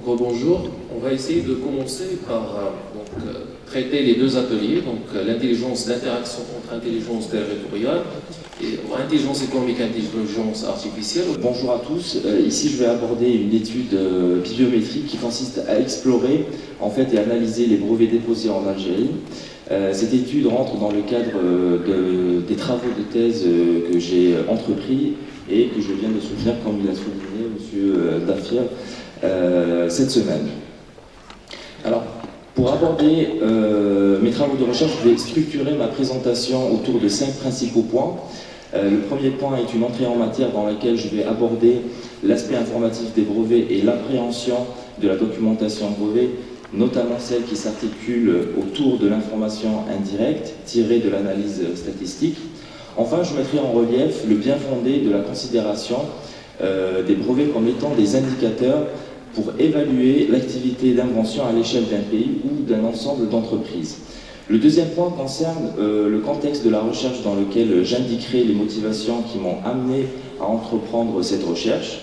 Bonjour, on va essayer de commencer par traiter les deux ateliers, l'intelligence d'interaction entre intelligence territoriale et intelligence économique et intelligence artificielle. Bonjour à tous, ici je vais aborder une étude bibliométrique qui consiste à explorer en fait, et analyser les brevets déposés en Algérie. Cette étude rentre dans le cadre des travaux de thèse que j'ai entrepris et que je viens de soutenir, comme il a souligné M. Dafir, cette semaine. Alors, pour aborder mes travaux de recherche, je vais structurer ma présentation autour de 5 principaux points. Le premier point est une entrée en matière dans laquelle je vais aborder l'aspect informatif des brevets et l'appréhension de la documentation brevet, notamment celle qui s'articule autour de l'information indirecte tirée de l'analyse statistique. Enfin, je mettrai en relief le bien fondé de la considération des brevets comme étant des indicateurs pour évaluer l'activité d'invention à l'échelle d'un pays ou d'un ensemble d'entreprises. Le deuxième point concerne le contexte de la recherche dans lequel j'indiquerai les motivations qui m'ont amené à entreprendre cette recherche.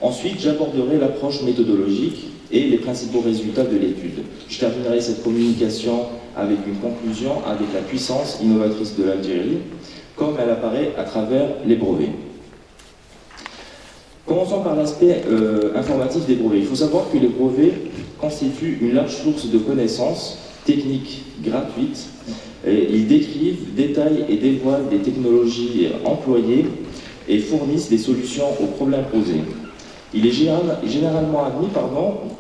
Ensuite, j'aborderai l'approche méthodologique et les principaux résultats de l'étude. Je terminerai cette communication avec une conclusion avec la puissance innovatrice de l'Algérie, comme elle apparaît à travers les brevets. Commençons par l'aspect informatif des brevets. Il faut savoir que les brevets constituent une large source de connaissances techniques gratuites. Ils décrivent, détaillent et dévoilent des technologies employées et fournissent des solutions aux problèmes posés. Il est généralement admis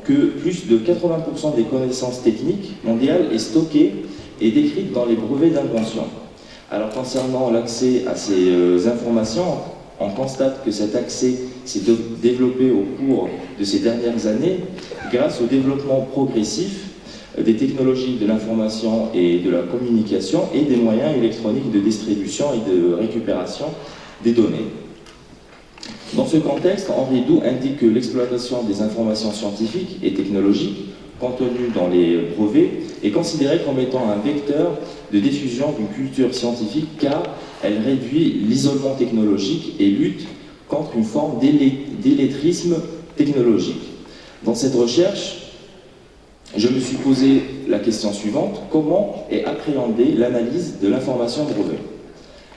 que plus de 80% des connaissances techniques mondiales est stockée et décrite dans les brevets d'invention. Alors concernant l'accès à ces informations, on constate que cet accès s'est développé au cours de ces dernières années grâce au développement progressif des technologies de l'information et de la communication et des moyens électroniques de distribution et de récupération des données. Dans ce contexte, Henri Doux indique que l'exploitation des informations scientifiques et technologiques contenues dans les brevets est considérée comme étant un vecteur de diffusion d'une culture scientifique car elle réduit l'isolement technologique et lutte contre une forme d'illettrisme technologique. Dans cette recherche, je me suis posé la question suivante: comment est appréhendée l'analyse de l'information brevet?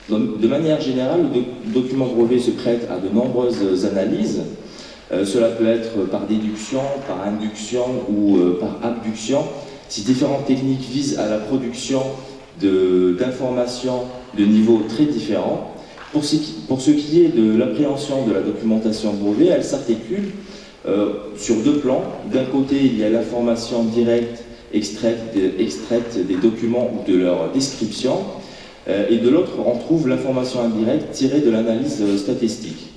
De manière générale, le document brevet se prête à de nombreuses analyses. Cela peut être par déduction, par induction ou par abduction. Ces différentes techniques visent à la production d'informations de niveaux très différents. Pour ce qui est de l'appréhension de la documentation brevet, elle s'articule sur deux plans. D'un côté, il y a l'information directe extraite des documents ou de leur description, et de l'autre, on trouve l'information indirecte tirée de l'analyse statistique.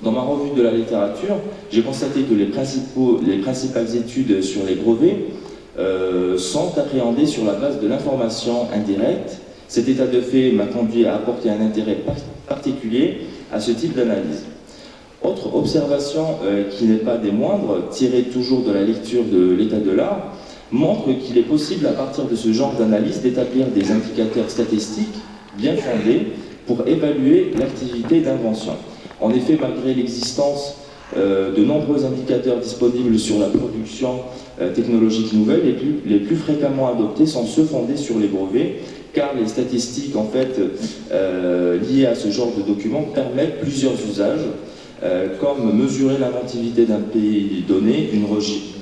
Dans ma revue de la littérature, j'ai constaté que les principales études sur les brevets sont appréhendées sur la base de l'information indirecte. Cet état de fait m'a conduit à apporter un intérêt particulier à ce type d'analyse. Autre observation qui n'est pas des moindres, tirée toujours de la lecture de l'état de l'art, montre qu'il est possible à partir de ce genre d'analyse d'établir des indicateurs statistiques bien fondés pour évaluer l'activité d'invention. En effet, malgré l'existence de nombreux indicateurs disponibles sur la production technologique nouvelle, les plus fréquemment adoptés sont ceux fondés sur les brevets, car les statistiques en fait, liées à ce genre de documents permettent plusieurs usages, comme mesurer l'inventivité d'un pays donné,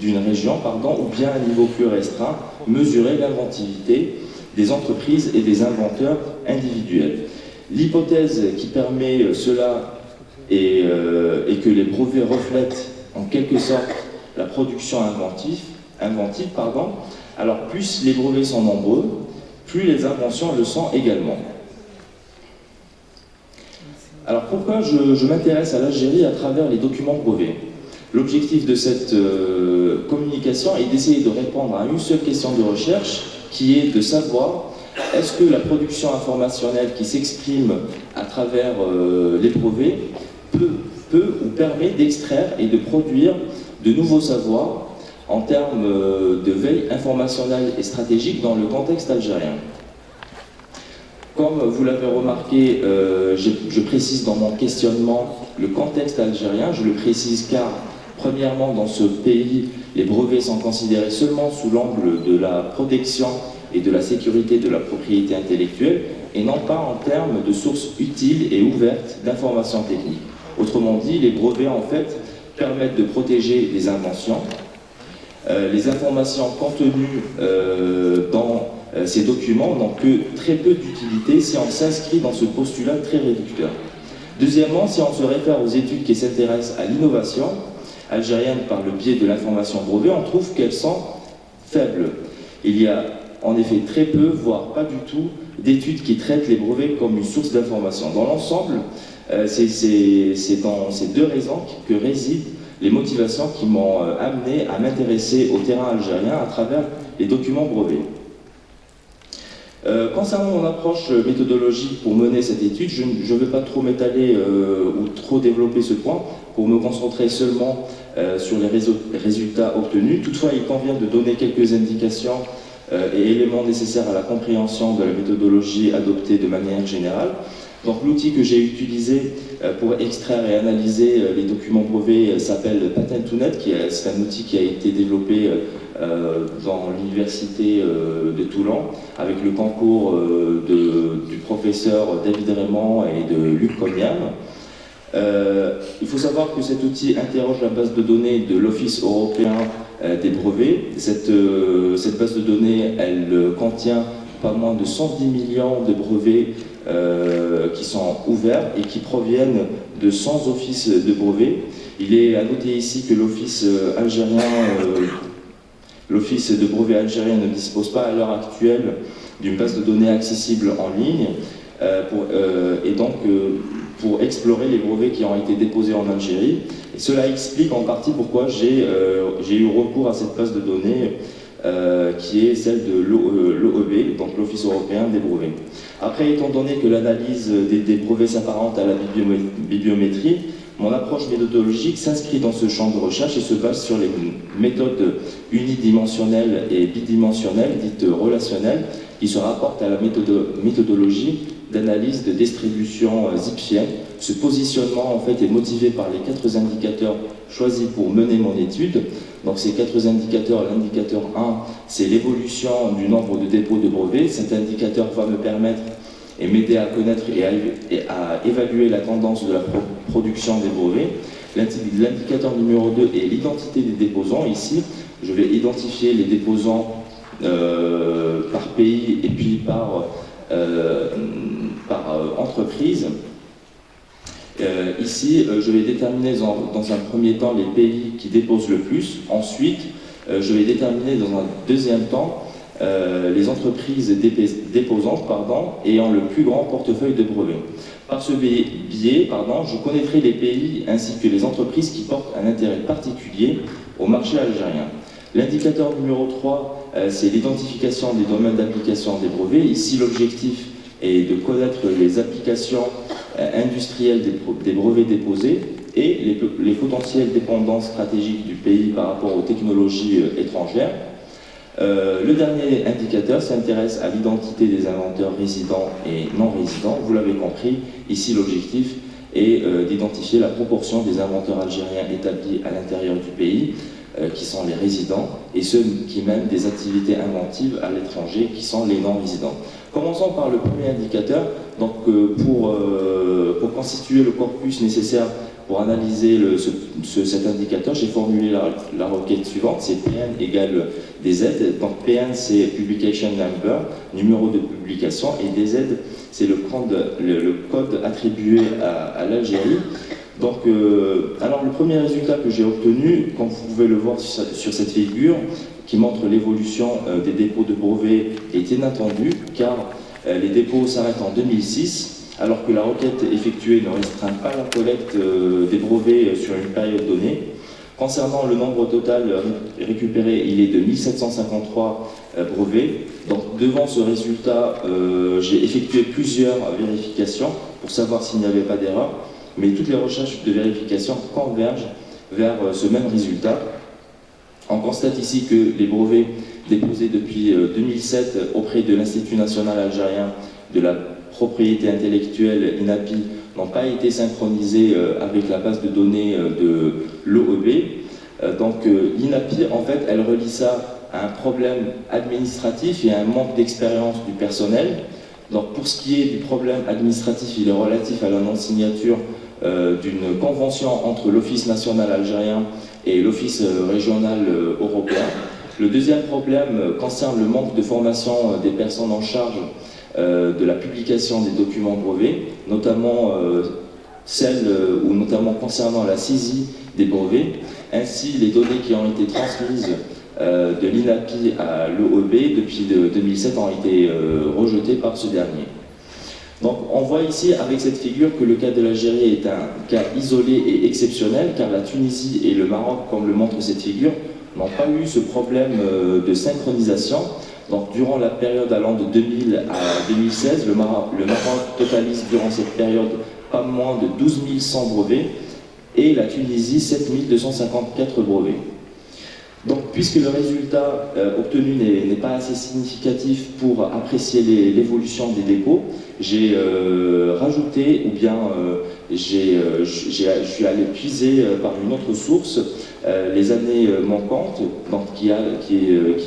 d'une région, ou bien à un niveau plus restreint, mesurer l'inventivité des entreprises et des inventeurs individuels. L'hypothèse qui permet cela est que les brevets reflètent en quelque sorte la production inventive. Alors plus les brevets sont nombreux, plus les inventions le sont également. Alors pourquoi je m'intéresse à l'Algérie à travers les documents brevets? L'objectif de cette communication est d'essayer de répondre à une seule question de recherche, qui est de savoir est-ce que la production informationnelle qui s'exprime à travers les brevets peut ou permet d'extraire et de produire de nouveaux savoirs en termes de veille informationnelle et stratégique dans le contexte algérien. Comme vous l'avez remarqué, je précise dans mon questionnement le contexte algérien. Je le précise car Premièrement, dans ce pays, les brevets sont considérés seulement sous l'angle de la protection et de la sécurité de la propriété intellectuelle, et non pas en termes de sources utiles et ouvertes d'informations techniques. Autrement dit, les brevets, en fait, permettent de protéger les inventions. Les informations contenues dans ces documents n'ont que très peu d'utilité si on s'inscrit dans ce postulat très réducteur. Deuxièmement, si on se réfère aux études qui s'intéressent à l'innovation algérienne par le biais de l'information brevet, on trouve qu'elles sont faibles. Il y a en effet très peu, voire pas du tout, d'études qui traitent les brevets comme une source d'information. Dans l'ensemble, c'est dans ces deux raisons que résident les motivations qui m'ont amené à m'intéresser au terrain algérien à travers les documents brevets. Concernant mon approche méthodologique pour mener cette étude, je ne vais pas trop m'étaler ou trop développer ce point pour me concentrer seulement sur les résultats obtenus. Toutefois, il convient de donner quelques indications et éléments nécessaires à la compréhension de la méthodologie adoptée de manière générale. Donc l'outil que j'ai utilisé pour extraire et analyser les documents brevets s'appelle Patent2Net, c'est un outil qui a été développé dans l'université de Toulon avec le concours du professeur David Raymond et de Luc Cognam. Il faut savoir que cet outil interroge la base de données de l'Office européen des brevets. Cette base de données, elle contient pas moins de 110 millions de brevets qui sont ouverts et qui proviennent de 100 offices de brevets. Il est à noter ici que l'office de brevet algérien ne dispose pas à l'heure actuelle d'une base de données accessible en ligne et donc pour explorer les brevets qui ont été déposés en Algérie. Et cela explique en partie pourquoi j'ai eu recours à cette base de données qui est celle de l'OEB, donc l'Office européen des brevets. Après, étant donné que l'analyse des brevets s'apparente à la bibliométrie, mon approche méthodologique s'inscrit dans ce champ de recherche et se base sur les méthodes unidimensionnelles et bidimensionnelles, dites relationnelles, qui se rapportent à la méthodologie d'analyse de distribution zipfienne. Ce positionnement en fait est motivé par les 4 indicateurs choisis pour mener mon étude. Donc ces 4 indicateurs, l'indicateur 1, c'est l'évolution du nombre de dépôts de brevets. Cet indicateur va me permettre et m'aider à connaître et à évaluer la tendance de la production des brevets. L'indicateur numéro 2 est l'identité des déposants. Ici, je vais identifier les déposants par pays et puis par entreprise. Ici, je vais déterminer dans un premier temps les pays qui déposent le plus. Ensuite, je vais déterminer dans un deuxième temps les entreprises déposantes ayant le plus grand portefeuille de brevets. Par ce biais, je connaîtrai les pays ainsi que les entreprises qui portent un intérêt particulier au marché algérien. L'indicateur numéro 3, c'est l'identification des domaines d'application des brevets. Ici, l'objectif est de connaître les applications industrielles des brevets déposés et les potentielles dépendances stratégiques du pays par rapport aux technologies étrangères. Le dernier indicateur s'intéresse à l'identité des inventeurs résidents et non résidents. Vous l'avez compris, ici l'objectif est d'identifier la proportion des inventeurs algériens établis à l'intérieur du pays, qui sont les résidents, et ceux qui mènent des activités inventives à l'étranger, qui sont les non-résidents. Commençons par le premier indicateur. Donc, pour constituer le corpus nécessaire pour analyser cet indicateur, j'ai formulé la requête suivante, c'est PN égale DZ. Donc PN c'est Publication Number, numéro de publication, et DZ c'est le code attribué à l'Algérie. Donc, alors le premier résultat que j'ai obtenu, comme vous pouvez le voir sur cette figure, qui montre l'évolution des dépôts de brevets, est inattendu, car les dépôts s'arrêtent en 2006, alors que la requête effectuée ne restreint pas la collecte des brevets sur une période donnée. Concernant le nombre total récupéré, il est de 1753 brevets. Donc devant ce résultat, j'ai effectué plusieurs vérifications pour savoir s'il n'y avait pas d'erreur, mais toutes les recherches de vérification convergent vers ce même résultat. On constate ici que les brevets déposés depuis 2007 auprès de l'Institut national algérien de la propriété intellectuelle INAPI n'ont pas été synchronisés avec la base de données de l'OEB. L'INAPI, en fait, elle relie ça à un problème administratif et à un manque d'expérience du personnel. Donc pour ce qui est du problème administratif, il est relatif à la non-signature d'une convention entre l'Office national algérien et l'Office régional européen. Le deuxième problème concerne le manque de formation des personnes en charge de la publication des documents brevets, notamment notamment concernant la saisie des brevets. Ainsi, les données qui ont été transmises de l'INAPI à l'OEB depuis 2007 ont été rejetées par ce dernier. Donc on voit ici avec cette figure que le cas de l'Algérie est un cas isolé et exceptionnel, car la Tunisie et le Maroc, comme le montre cette figure, n'ont pas eu ce problème de synchronisation. Donc durant la période allant de 2000 à 2016, le Maroc totalise durant cette période pas moins de 12 100 brevets et la Tunisie 7 254 brevets. Donc, puisque le résultat obtenu n'est pas assez significatif pour apprécier l'évolution des dépôts, j'ai rajouté, ou bien je suis allé puiser par une autre source les années manquantes, donc qui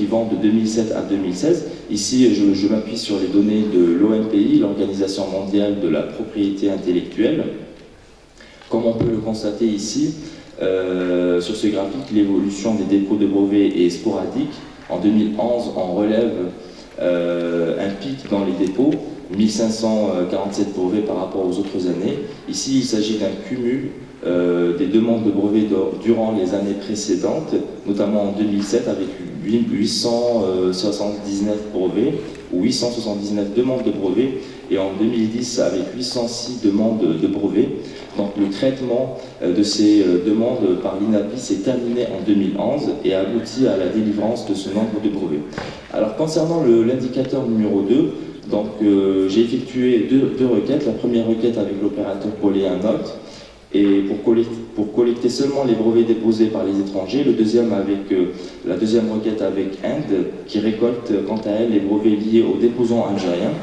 vont de 2007 à 2016. Ici, je m'appuie sur les données de l'OMPI, l'Organisation mondiale de la propriété intellectuelle. Comme on peut le constater ici, sur ce graphique, l'évolution des dépôts de brevets est sporadique. En 2011, on relève un pic dans les dépôts, 1547 brevets par rapport aux autres années. Ici, il s'agit d'un cumul des demandes de brevets durant les années précédentes, notamment en 2007 avec 879 brevets ou 879 demandes de brevets, et en 2010 avec 806 demandes de brevets. Donc le traitement de ces demandes par l'INAPI s'est terminé en 2011 et a abouti à la délivrance de ce nombre de brevets. Alors concernant l'indicateur numéro 2, donc j'ai effectué deux requêtes. La première requête avec l'opérateur Poléa Note, et pour collecter seulement les brevets déposés par les étrangers. La deuxième requête avec Inde, qui récolte quant à elle les brevets liés aux déposants algériens.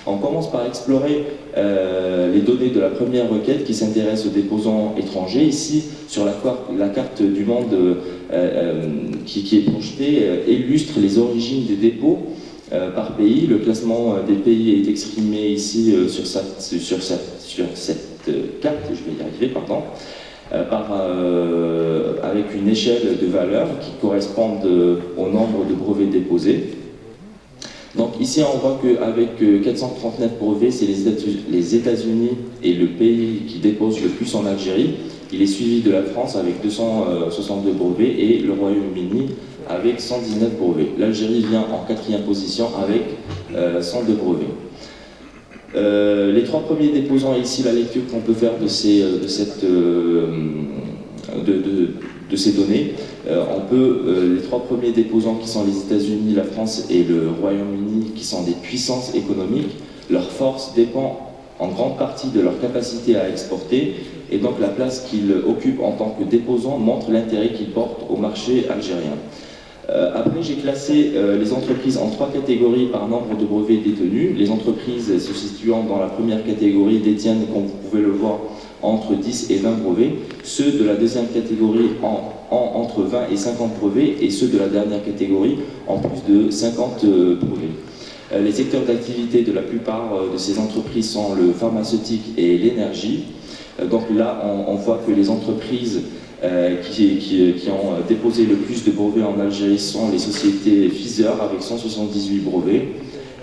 On commence par explorer les données de la première requête qui s'intéresse aux déposants étrangers. Ici, sur la carte du monde qui est projetée, illustre les origines des dépôts par pays. Le classement des pays est exprimé ici sur cette carte, je vais y arriver, pardon, avec une échelle de valeurs qui correspondent au nombre de brevets déposés. Donc ici on voit qu'avec 439 brevets, c'est les États-Unis et le pays qui dépose le plus en Algérie. Il est suivi de la France avec 262 brevets et le Royaume-Uni avec 119 brevets. L'Algérie vient en 4e position avec 102 brevets. Les trois premiers déposants, ici la lecture qu'on peut faire de ces données, les trois premiers déposants qui sont les États-Unis, la France et le Royaume-Uni, qui sont des puissances économiques, leur force dépend en grande partie de leur capacité à exporter, et donc la place qu'ils occupent en tant que déposants montre l'intérêt qu'ils portent au marché algérien. Après, j'ai classé les entreprises en 3 catégories par nombre de brevets détenus. Les entreprises se situant dans la première catégorie détiennent, comme vous pouvez le voir, entre 10 et 20 brevets. Ceux de la deuxième catégorie ont entre 20 et 50 brevets, et ceux de la dernière catégorie ont plus de 50 brevets. Les secteurs d'activité de la plupart de ces entreprises sont le pharmaceutique et l'énergie. Donc là, on voit que les entreprises qui ont déposé le plus de brevets en Algérie sont les sociétés Pfizer avec 178 brevets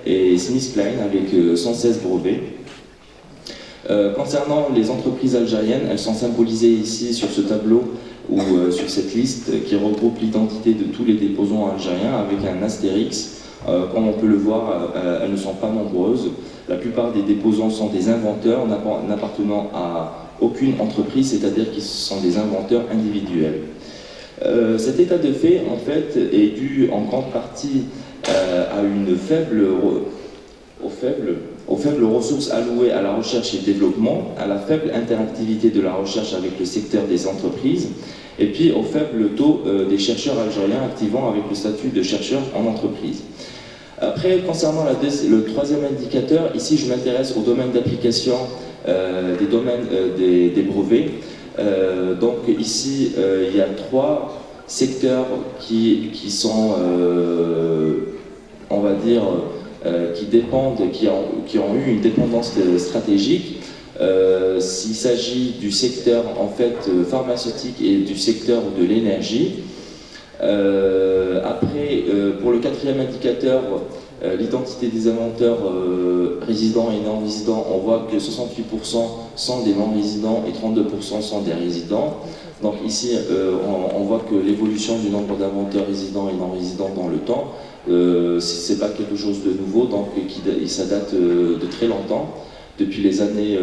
et SmithKline avec 116 brevets. Concernant les entreprises algériennes, elles sont symbolisées ici sur ce tableau ou sur cette liste qui regroupe l'identité de tous les déposants algériens avec un astérix. Comme on peut le voir, elles ne sont pas nombreuses. La plupart des déposants sont des inventeurs n'appartenant à aucune entreprise, c'est-à-dire qu'ils sont des inventeurs individuels. Cet état de fait, en fait, est dû en grande partie aux faibles ressources allouées à la recherche et développement, à la faible interactivité de la recherche avec le secteur des entreprises, et puis au faible taux des chercheurs algériens activant avec le statut de chercheur en entreprise. Après, concernant le troisième indicateur, ici je m'intéresse au domaine d'application des brevets. Donc ici, il y a 3 secteurs qui sont, on va dire, qui dépendent, qui ont eu une dépendance stratégique. S'il s'agit du secteur en fait pharmaceutique et du secteur de l'énergie. Après, pour le quatrième indicateur, l'identité des inventeurs résidents et non-résidents, on voit que 68% sont des non-résidents et 32% sont des résidents. Donc ici, on voit que l'évolution du nombre d'inventeurs résidents et non-résidents dans le temps, c'est pas quelque chose de nouveau, donc ça date de très longtemps, depuis les années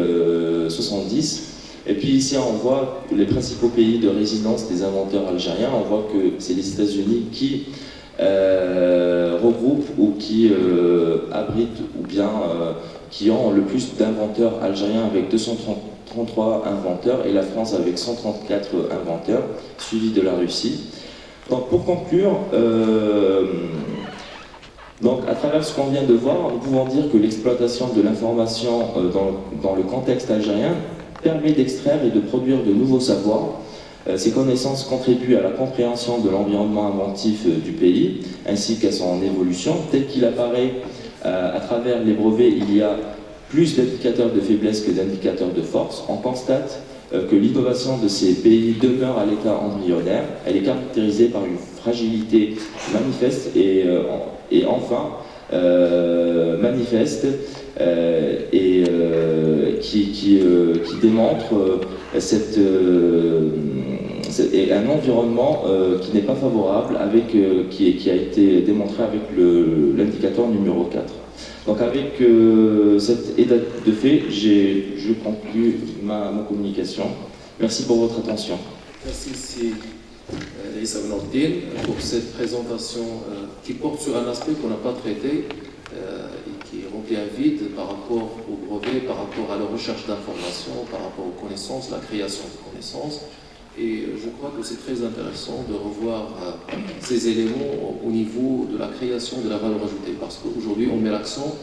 70. Et puis ici, on voit les principaux pays de résidence des inventeurs algériens. On voit que c'est les États-Unis qui regroupent ou qui abritent ou bien qui ont le plus d'inventeurs algériens avec 233 inventeurs et la France avec 134 inventeurs, suivi de la Russie. Donc pour conclure, donc, à travers ce qu'on vient de voir, nous pouvons dire que l'exploitation de l'information dans le contexte algérien permet d'extraire et de produire de nouveaux savoirs. Ces connaissances contribuent à la compréhension de l'environnement inventif du pays, ainsi qu'à son évolution. Tel qu'il apparaît à travers les brevets, il y a plus d'indicateurs de faiblesse que d'indicateurs de force. On constate que l'innovation de ces pays demeure à l'état embryonnaire. Elle est caractérisée par une fragilité manifeste et enfin manifeste et qui démontre un environnement qui n'est pas favorable, qui a été démontré avec l'indicateur numéro 4. Donc avec cet état de fait, je conclue ma communication. Merci pour votre attention. Merci Issa Benordine pour cette présentation qui porte sur un aspect qu'on n'a pas traité et qui remplit un vide par rapport au brevet, par rapport à la recherche d'informations, par rapport aux connaissances, la création de connaissances. Et je crois que c'est très intéressant de revoir ces éléments au niveau de la création de la valeur ajoutée, parce qu'aujourd'hui on met l'accent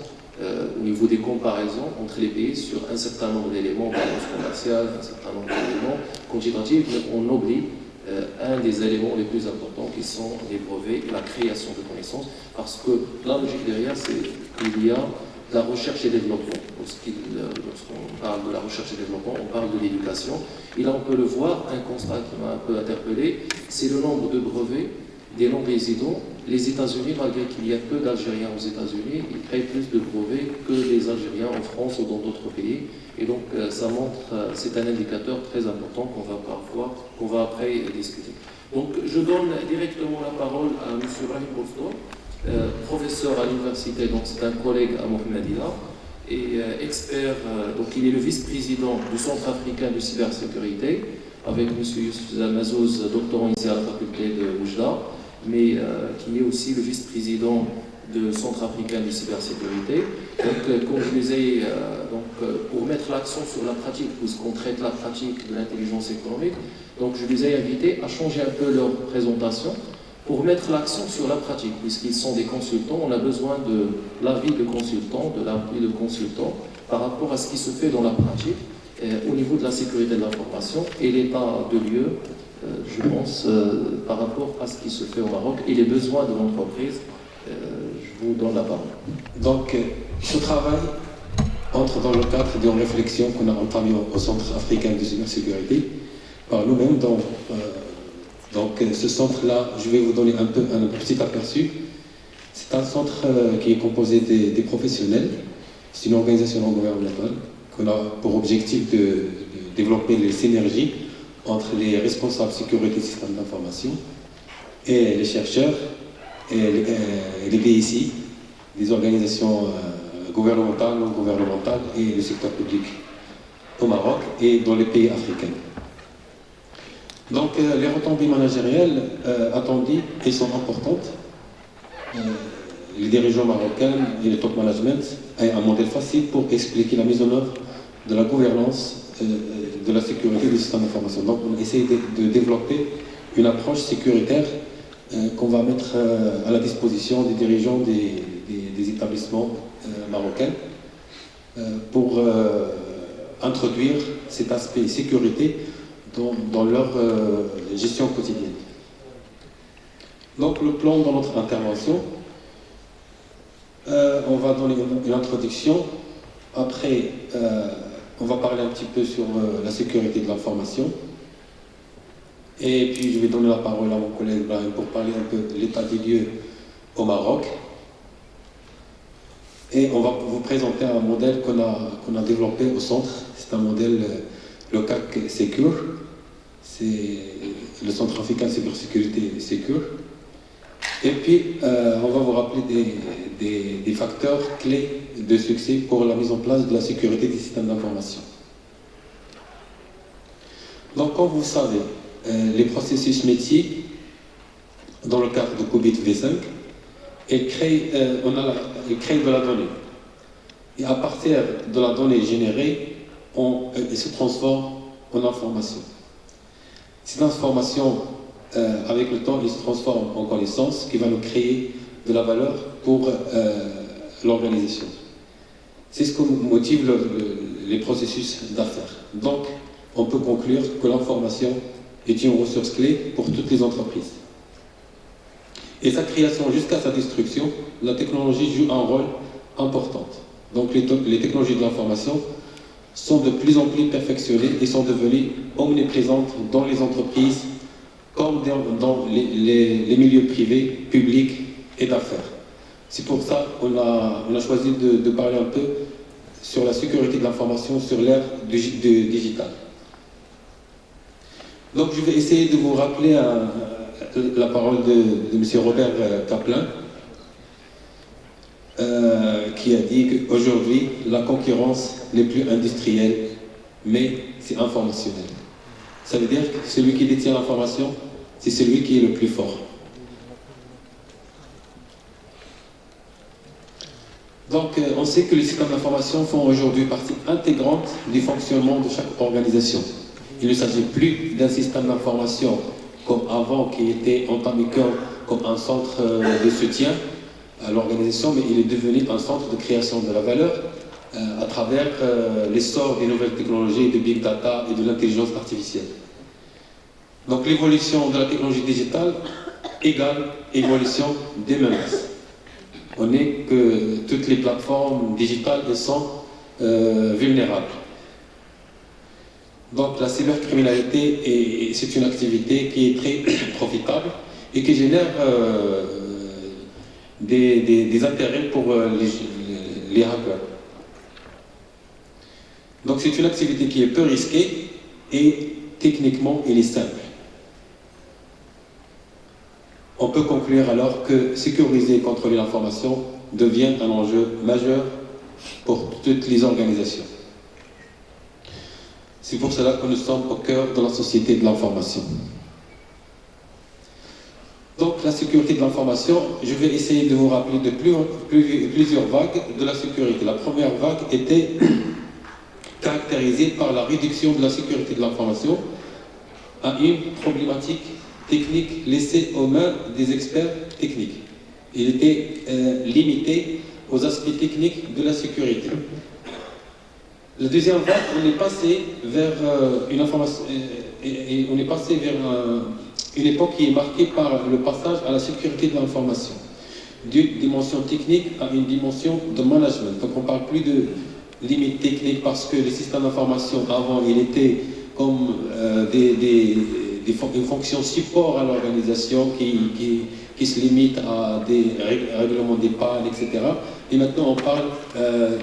au niveau des comparaisons entre les pays sur un certain nombre d'éléments, balance commerciale, un certain nombre d'éléments quantitatifs, mais on oublie un des éléments les plus importants qui sont les brevets et la création de connaissances, parce que la logique derrière, c'est qu'il y a la recherche et développement. Lorsqu'on parle de la recherche et développement, on parle de l'éducation. Et là, on peut le voir, un constat qui m'a un peu interpellé, c'est le nombre de brevets des non-résidents. Les États-Unis, malgré qu'il y a peu d'Algériens aux États-Unis, ils créent plus de brevets que les Algériens en France ou dans d'autres pays. Et donc, ça montre, c'est un indicateur très important qu'on va après discuter. Donc, je donne directement la parole à M. Brahim Boustour, professeur à l'université, donc c'est un collègue à Mohammedia, et expert, donc il est le vice-président du Centre africain de cybersécurité, avec M. Youssef Mazouz, doctorant ici à la faculté de Oujda, mais qui est aussi le vice-président du Centre africain de cybersécurité. Donc, comme je disais, pour mettre l'accent sur la pratique, puisqu'on traite la pratique de l'intelligence économique, donc je les ai invités à changer un peu leur présentation pour mettre l'accent sur la pratique, puisqu'ils sont des consultants. On a besoin de l'avis de consultants, par rapport à ce qui se fait dans la pratique au niveau de la sécurité de l'information et l'état de lieu, je pense, par rapport à ce qui se fait au Maroc et les besoins de l'entreprise. Je vous donne la parole. Donc, ce travail entre dans le cadre d'une réflexion qu'on a entamée au Centre africain de cybersécurité par nous-mêmes. Donc, ce centre-là, je vais vous donner un petit aperçu. C'est un centre qui est composé des professionnels. C'est une organisation non gouvernementale qu'on a pour objectif de développer les synergies entre les responsables sécurité système d'information et les chercheurs et les BSI, les organisations gouvernementales, non gouvernementales et le secteur public au Maroc et dans les pays africains. Donc les retombées managériales attendues et sont importantes. Les dirigeants marocains et le top management ont un modèle facile pour expliquer la mise en œuvre de la gouvernance de la sécurité du système d'information. Donc on essaie de développer une approche sécuritaire qu'on va mettre à la disposition des dirigeants des établissements marocains pour introduire cet aspect sécurité dans leur gestion quotidienne. Donc le plan dans notre intervention, on va donner une introduction. Après, on va parler un petit peu sur la sécurité de l'information. Et puis je vais donner la parole à mon collègue Brahim pour parler un peu de l'état des lieux au Maroc. Et on va vous présenter un modèle qu'on a développé au centre. C'est un modèle, le CAC Secure. C'est le Centre africain de cybersécurité Secure. Et puis, on va vous rappeler des facteurs clés de succès pour la mise en place de la sécurité des systèmes d'information. Donc, comme vous savez, les processus métiers, dans le cadre de COBIT V5, ils créent de la donnée. Et à partir de la donnée générée, ils se transforment en information. Cette information, avec le temps, il se transforme en connaissance qui va nous créer de la valeur pour l'organisation. C'est ce qui motive les processus d'affaires. Donc, on peut conclure que l'information est une ressource clé pour toutes les entreprises. Et sa création jusqu'à sa destruction, la technologie joue un rôle important. Donc, les technologies de l'information sont de plus en plus perfectionnées et sont devenues omniprésentes dans les entreprises comme dans les milieux privés, publics et d'affaires. C'est pour ça qu'on a choisi de parler un peu sur la sécurité de l'information sur l'ère digitale. Donc je vais essayer de vous rappeler la parole de M. Robert Kaplan, qui a dit qu'aujourd'hui, la concurrence n'est plus industrielle, mais c'est informationnel. Ça veut dire que celui qui détient l'information, c'est celui qui est le plus fort. Donc, on sait que les systèmes d'information font aujourd'hui partie intégrante du fonctionnement de chaque organisation. Il ne s'agit plus d'un système d'information comme avant, qui était entamé comme un centre de soutien à l'organisation, mais il est devenu un centre de création de la valeur à travers l'essor des nouvelles technologies, de big data et de l'intelligence artificielle. Donc l'évolution de la technologie digitale égale évolution des menaces. On est que toutes les plateformes digitales sont vulnérables. Donc la cybercriminalité, c'est une activité qui est très profitable et qui génère des intérêts pour les hackers. Donc c'est une activité qui est peu risquée et techniquement elle est simple. On peut conclure alors que sécuriser et contrôler l'information devient un enjeu majeur pour toutes les organisations. C'est pour cela que nous sommes au cœur de la société de l'information. Donc la sécurité de l'information, je vais essayer de vous rappeler de plusieurs vagues de la sécurité. La première vague était caractérisée par la réduction de la sécurité de l'information à une problématique technique laissée aux mains des experts techniques. Il était limité aux aspects techniques de la sécurité. La deuxième vague, on est passé vers une information, on est passé vers une époque qui est marquée par le passage à la sécurité de l'information, d'une dimension technique à une dimension de management. Donc on ne parle plus de limites techniques parce que les systèmes d'information avant, il était comme une fonction support à l'organisation qui se limite à des règlements des pannes, etc. Et maintenant, on parle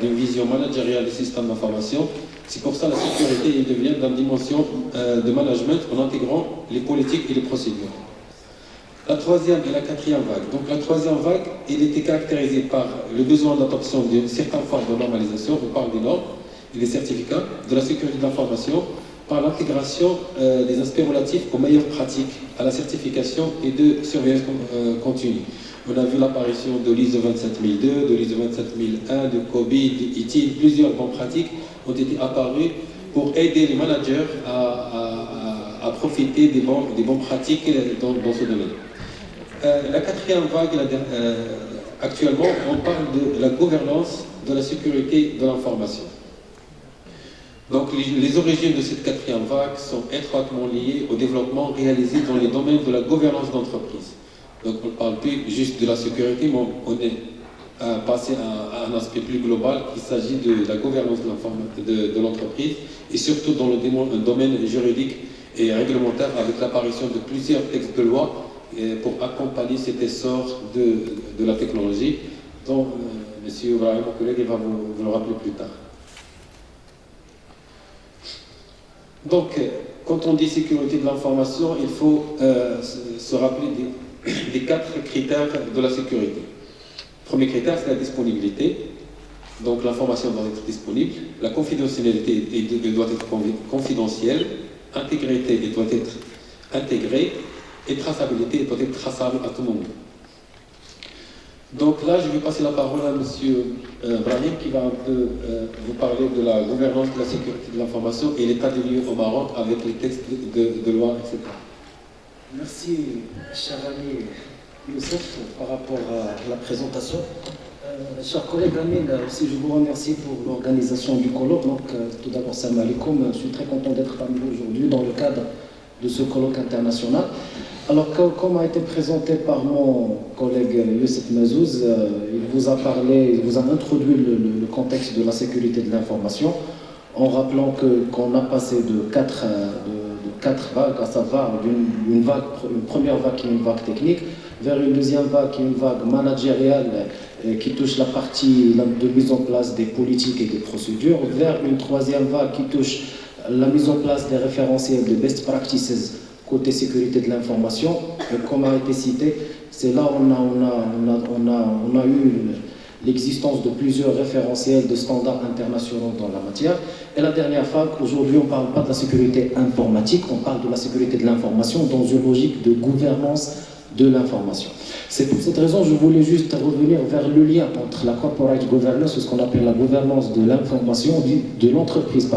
d'une vision managériale des systèmes d'information. C'est pour ça que la sécurité elle devient dans une dimension de management en intégrant les politiques et les procédures. La troisième et la quatrième vague. Donc la troisième vague, elle était caractérisée par le besoin d'adoption d'une certaine forme de normalisation, on parle des normes et des certificats, de la sécurité de l'information, par l'intégration des aspects relatifs aux meilleures pratiques, à la certification et de surveillance continue. On a vu l'apparition de l'ISO 27002, de l'ISO 27001, de COBIT, d'ITIL. Plusieurs bonnes pratiques ont été apparues pour aider les managers à profiter des bonnes pratiques dans ce domaine. La quatrième vague, actuellement, on parle de la gouvernance de la sécurité de l'information. Donc les origines de cette quatrième vague sont étroitement liées au développement réalisé dans les domaines de la gouvernance d'entreprise. Donc on ne parle plus juste de la sécurité, mais on est passé à un aspect plus global. Il s'agit de la gouvernance de l'entreprise et surtout dans le domaine juridique et réglementaire avec l'apparition de plusieurs textes de loi pour accompagner cet essor de la technologie dont M. Ibrahim, mon collègue, va vous le rappeler plus tard. Donc, quand on dit sécurité de l'information, il faut se rappeler des 4 critères de la sécurité. Le premier critère, c'est la disponibilité. Donc, l'information doit être disponible. La confidentialité doit être confidentielle. Intégrité doit être intégrée. Et traçabilité doit être traçable à tout moment. Donc là, je vais passer la parole à M. Brahim qui va un peu vous parler de la gouvernance de la sécurité de l'information et l'état des lieux au Maroc avec les textes de loi, etc. Merci, cher ami Youssef, par rapport à la présentation. Cher collègue Amin, aussi je vous remercie pour l'organisation du colloque. Donc, tout d'abord, salam alaikum. Je suis très content d'être parmi vous aujourd'hui dans le cadre de ce colloque international. Alors, comme a été présenté par mon collègue Youssef Mazouz, il vous a introduit le contexte de la sécurité de l'information en rappelant qu'on a passé de quatre vagues, à savoir une première vague qui est une vague technique, vers une deuxième vague qui est une vague managériale qui touche la partie de mise en place des politiques et des procédures, vers une troisième vague qui touche la mise en place des référentiels de best practices côté sécurité de l'information. Comme a été cité, c'est là où on a eu l'existence de plusieurs référentiels de standards internationaux dans la matière. Et la dernière vague, aujourd'hui on ne parle pas de la sécurité informatique, on parle de la sécurité de l'information dans une logique de gouvernance de l'information. C'est pour cette raison que je voulais juste revenir vers le lien entre la corporate governance, ce qu'on appelle la gouvernance de l'information, de l'entreprise,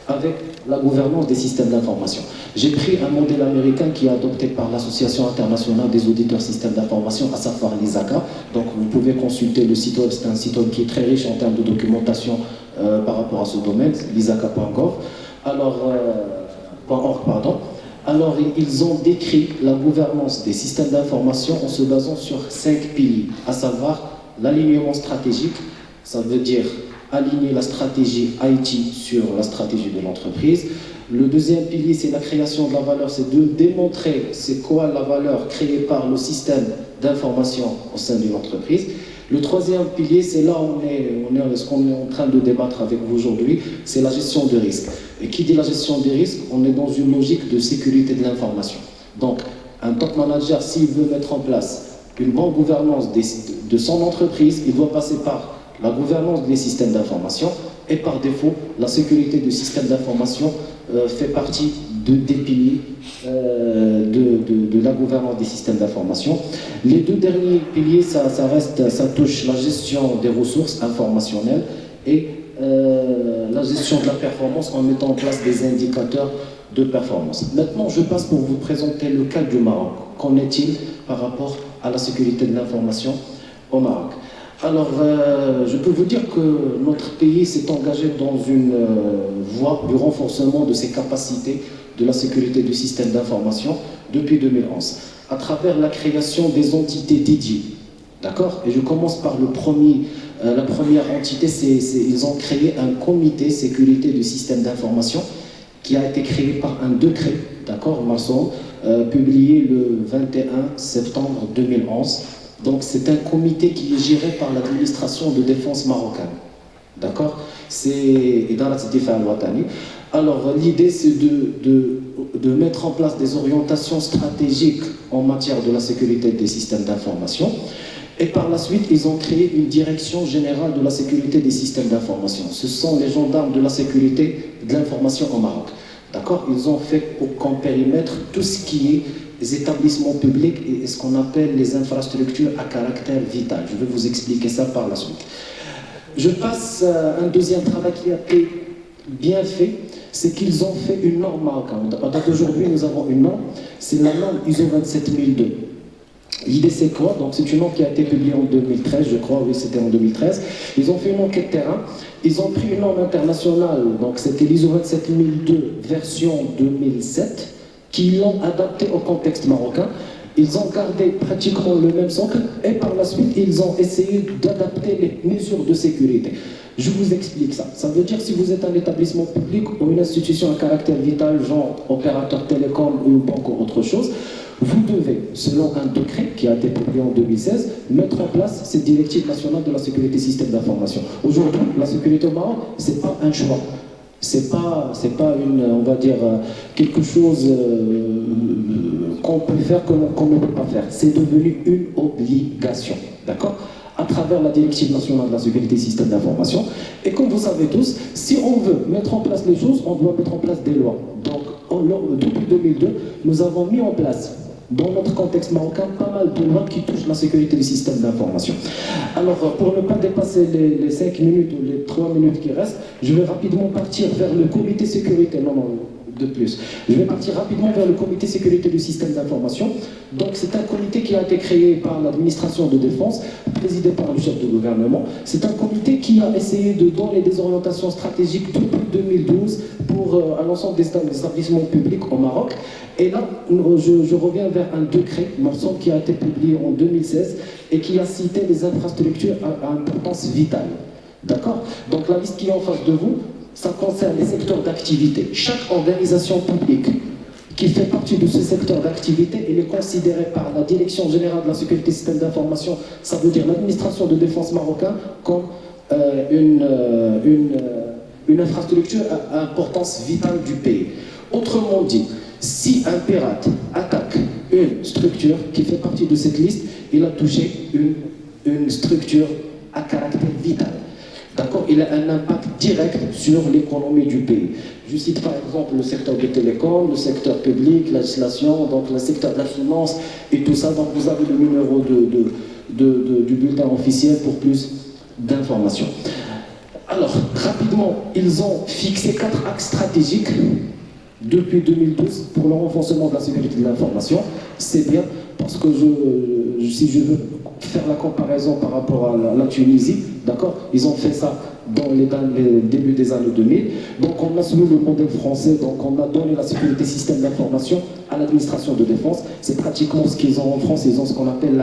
avec la gouvernance des systèmes d'information. J'ai pris un modèle américain qui est adopté par l'Association internationale des auditeurs systèmes d'information, à savoir l'ISACA. Donc vous pouvez consulter le site web, c'est un site web qui est très riche en termes de documentation par rapport à ce domaine, l'ISACA.org. Alors, ils ont décrit la gouvernance des systèmes d'information en se basant sur 5 piliers, à savoir l'alignement stratégique, ça veut dire aligner la stratégie IT sur la stratégie de l'entreprise. Le deuxième pilier, c'est la création de la valeur, c'est de démontrer c'est quoi la valeur créée par le système d'information au sein de l'entreprise. Le troisième pilier, c'est là où ce qu'on est en train de débattre avec vous aujourd'hui, c'est la gestion des risques. Et qui dit la gestion des risques, on est dans une logique de sécurité de l'information. Donc, un top manager, s'il veut mettre en place une bonne gouvernance de son entreprise, il doit passer par la gouvernance des systèmes d'information et par défaut, la sécurité du système d'information fait partie des piliers de la gouvernance des systèmes d'information. Les deux derniers piliers, ça touche la gestion des ressources informationnelles et la gestion de la performance en mettant en place des indicateurs de performance. Maintenant, je passe pour vous présenter le cas du Maroc. Qu'en est-il par rapport à la sécurité de l'information au Maroc? Alors, je peux vous dire que notre pays s'est engagé dans une voie du renforcement de ses capacités de la sécurité du système d'information depuis 2011, à travers la création des entités dédiées. D'accord? Et je commence par la première entité, ils ont créé un comité sécurité du système d'information qui a été créé par un décret, d'accord, Masson, publié le 21 septembre 2011. Donc c'est un comité qui est géré par l'administration de défense marocaine. D'accord? C'est Idarat Difa al-Watani. Alors l'idée c'est de mettre en place des orientations stratégiques en matière de la sécurité des systèmes d'information. Et par la suite, ils ont créé une direction générale de la sécurité des systèmes d'information. Ce sont les gendarmes de la sécurité de l'information au Maroc. D'accord? Ils ont fait comme périmètre tout ce qui est les établissements publics et ce qu'on appelle les infrastructures à caractère vital. Je vais vous expliquer ça par la suite. Je passe à un deuxième travail qui a été bien fait, c'est qu'ils ont fait une norme marocaine. À date d'aujourd'hui, nous avons une norme, c'est la norme ISO 27002. L'idée c'est quoi? Donc c'est une norme qui a été publiée en 2013, je crois, oui c'était en 2013. Ils ont fait une enquête terrain, ils ont pris une norme internationale, donc c'était l'ISO 27002 version 2007, qui l'ont adapté au contexte marocain. Ils ont gardé pratiquement le même socle et par la suite, ils ont essayé d'adapter les mesures de sécurité. Je vous explique ça. Ça veut dire si vous êtes un établissement public ou une institution à caractère vital, genre opérateur télécom ou une banque ou autre chose, vous devez, selon un décret qui a été publié en 2016, mettre en place cette directive nationale de la sécurité système d'information. Aujourd'hui, la sécurité au Maroc, ce n'est pas un choix. C'est pas une, on va dire, quelque chose qu'on peut faire, qu'on ne peut pas faire. C'est devenu une obligation, d'accord, à travers la directive nationale de la sécurité système d'information. Et comme vous savez tous, si on veut mettre en place les choses, on doit mettre en place des lois. Donc, depuis 2002, nous avons mis en place, dans notre contexte marocain, pas mal de lois qui touchent la sécurité du système d'information. Alors, pour ne pas dépasser les 5 minutes ou les 3 minutes qui restent, je vais rapidement partir vers le comité sécurité. De plus. Je vais partir rapidement vers le comité sécurité du système d'information. Donc, c'est un comité qui a été créé par l'administration de défense, présidé par le chef de gouvernement. C'est un comité qui a essayé de donner des orientations stratégiques depuis 2012 pour l'ensemble des établissements publics au Maroc. Et là, je reviens vers un décret, Marson, qui a été publié en 2016 et qui a cité les infrastructures à importance vitale. D'accord? Donc, la liste qui est en face de vous, ça concerne les secteurs d'activité. Chaque organisation publique qui fait partie de ce secteur d'activité, elle est considérée par la Direction générale de la sécurité système d'information, ça veut dire l'administration de défense marocaine, comme une infrastructure à importance vitale du pays. Autrement dit, si un pirate attaque une structure qui fait partie de cette liste, il a touché une structure à caractère vital. D'accord, il a un impact direct sur l'économie du pays. Je cite par exemple le secteur des télécoms, le secteur public, la législation, donc le secteur de la finance et tout ça. Donc vous avez le numéro du bulletin officiel pour plus d'informations. Alors, rapidement, ils ont fixé 4 axes stratégiques depuis 2012 pour le renforcement de la sécurité de l'information. C'est bien parce que si je veux faire la comparaison par rapport à la Tunisie, d'accord, ils ont fait ça dans les débuts des années 2000. Donc on a suivi le modèle français, donc on a donné la sécurité système d'information à l'administration de défense. C'est pratiquement ce qu'ils ont en France, ils ont ce qu'on appelle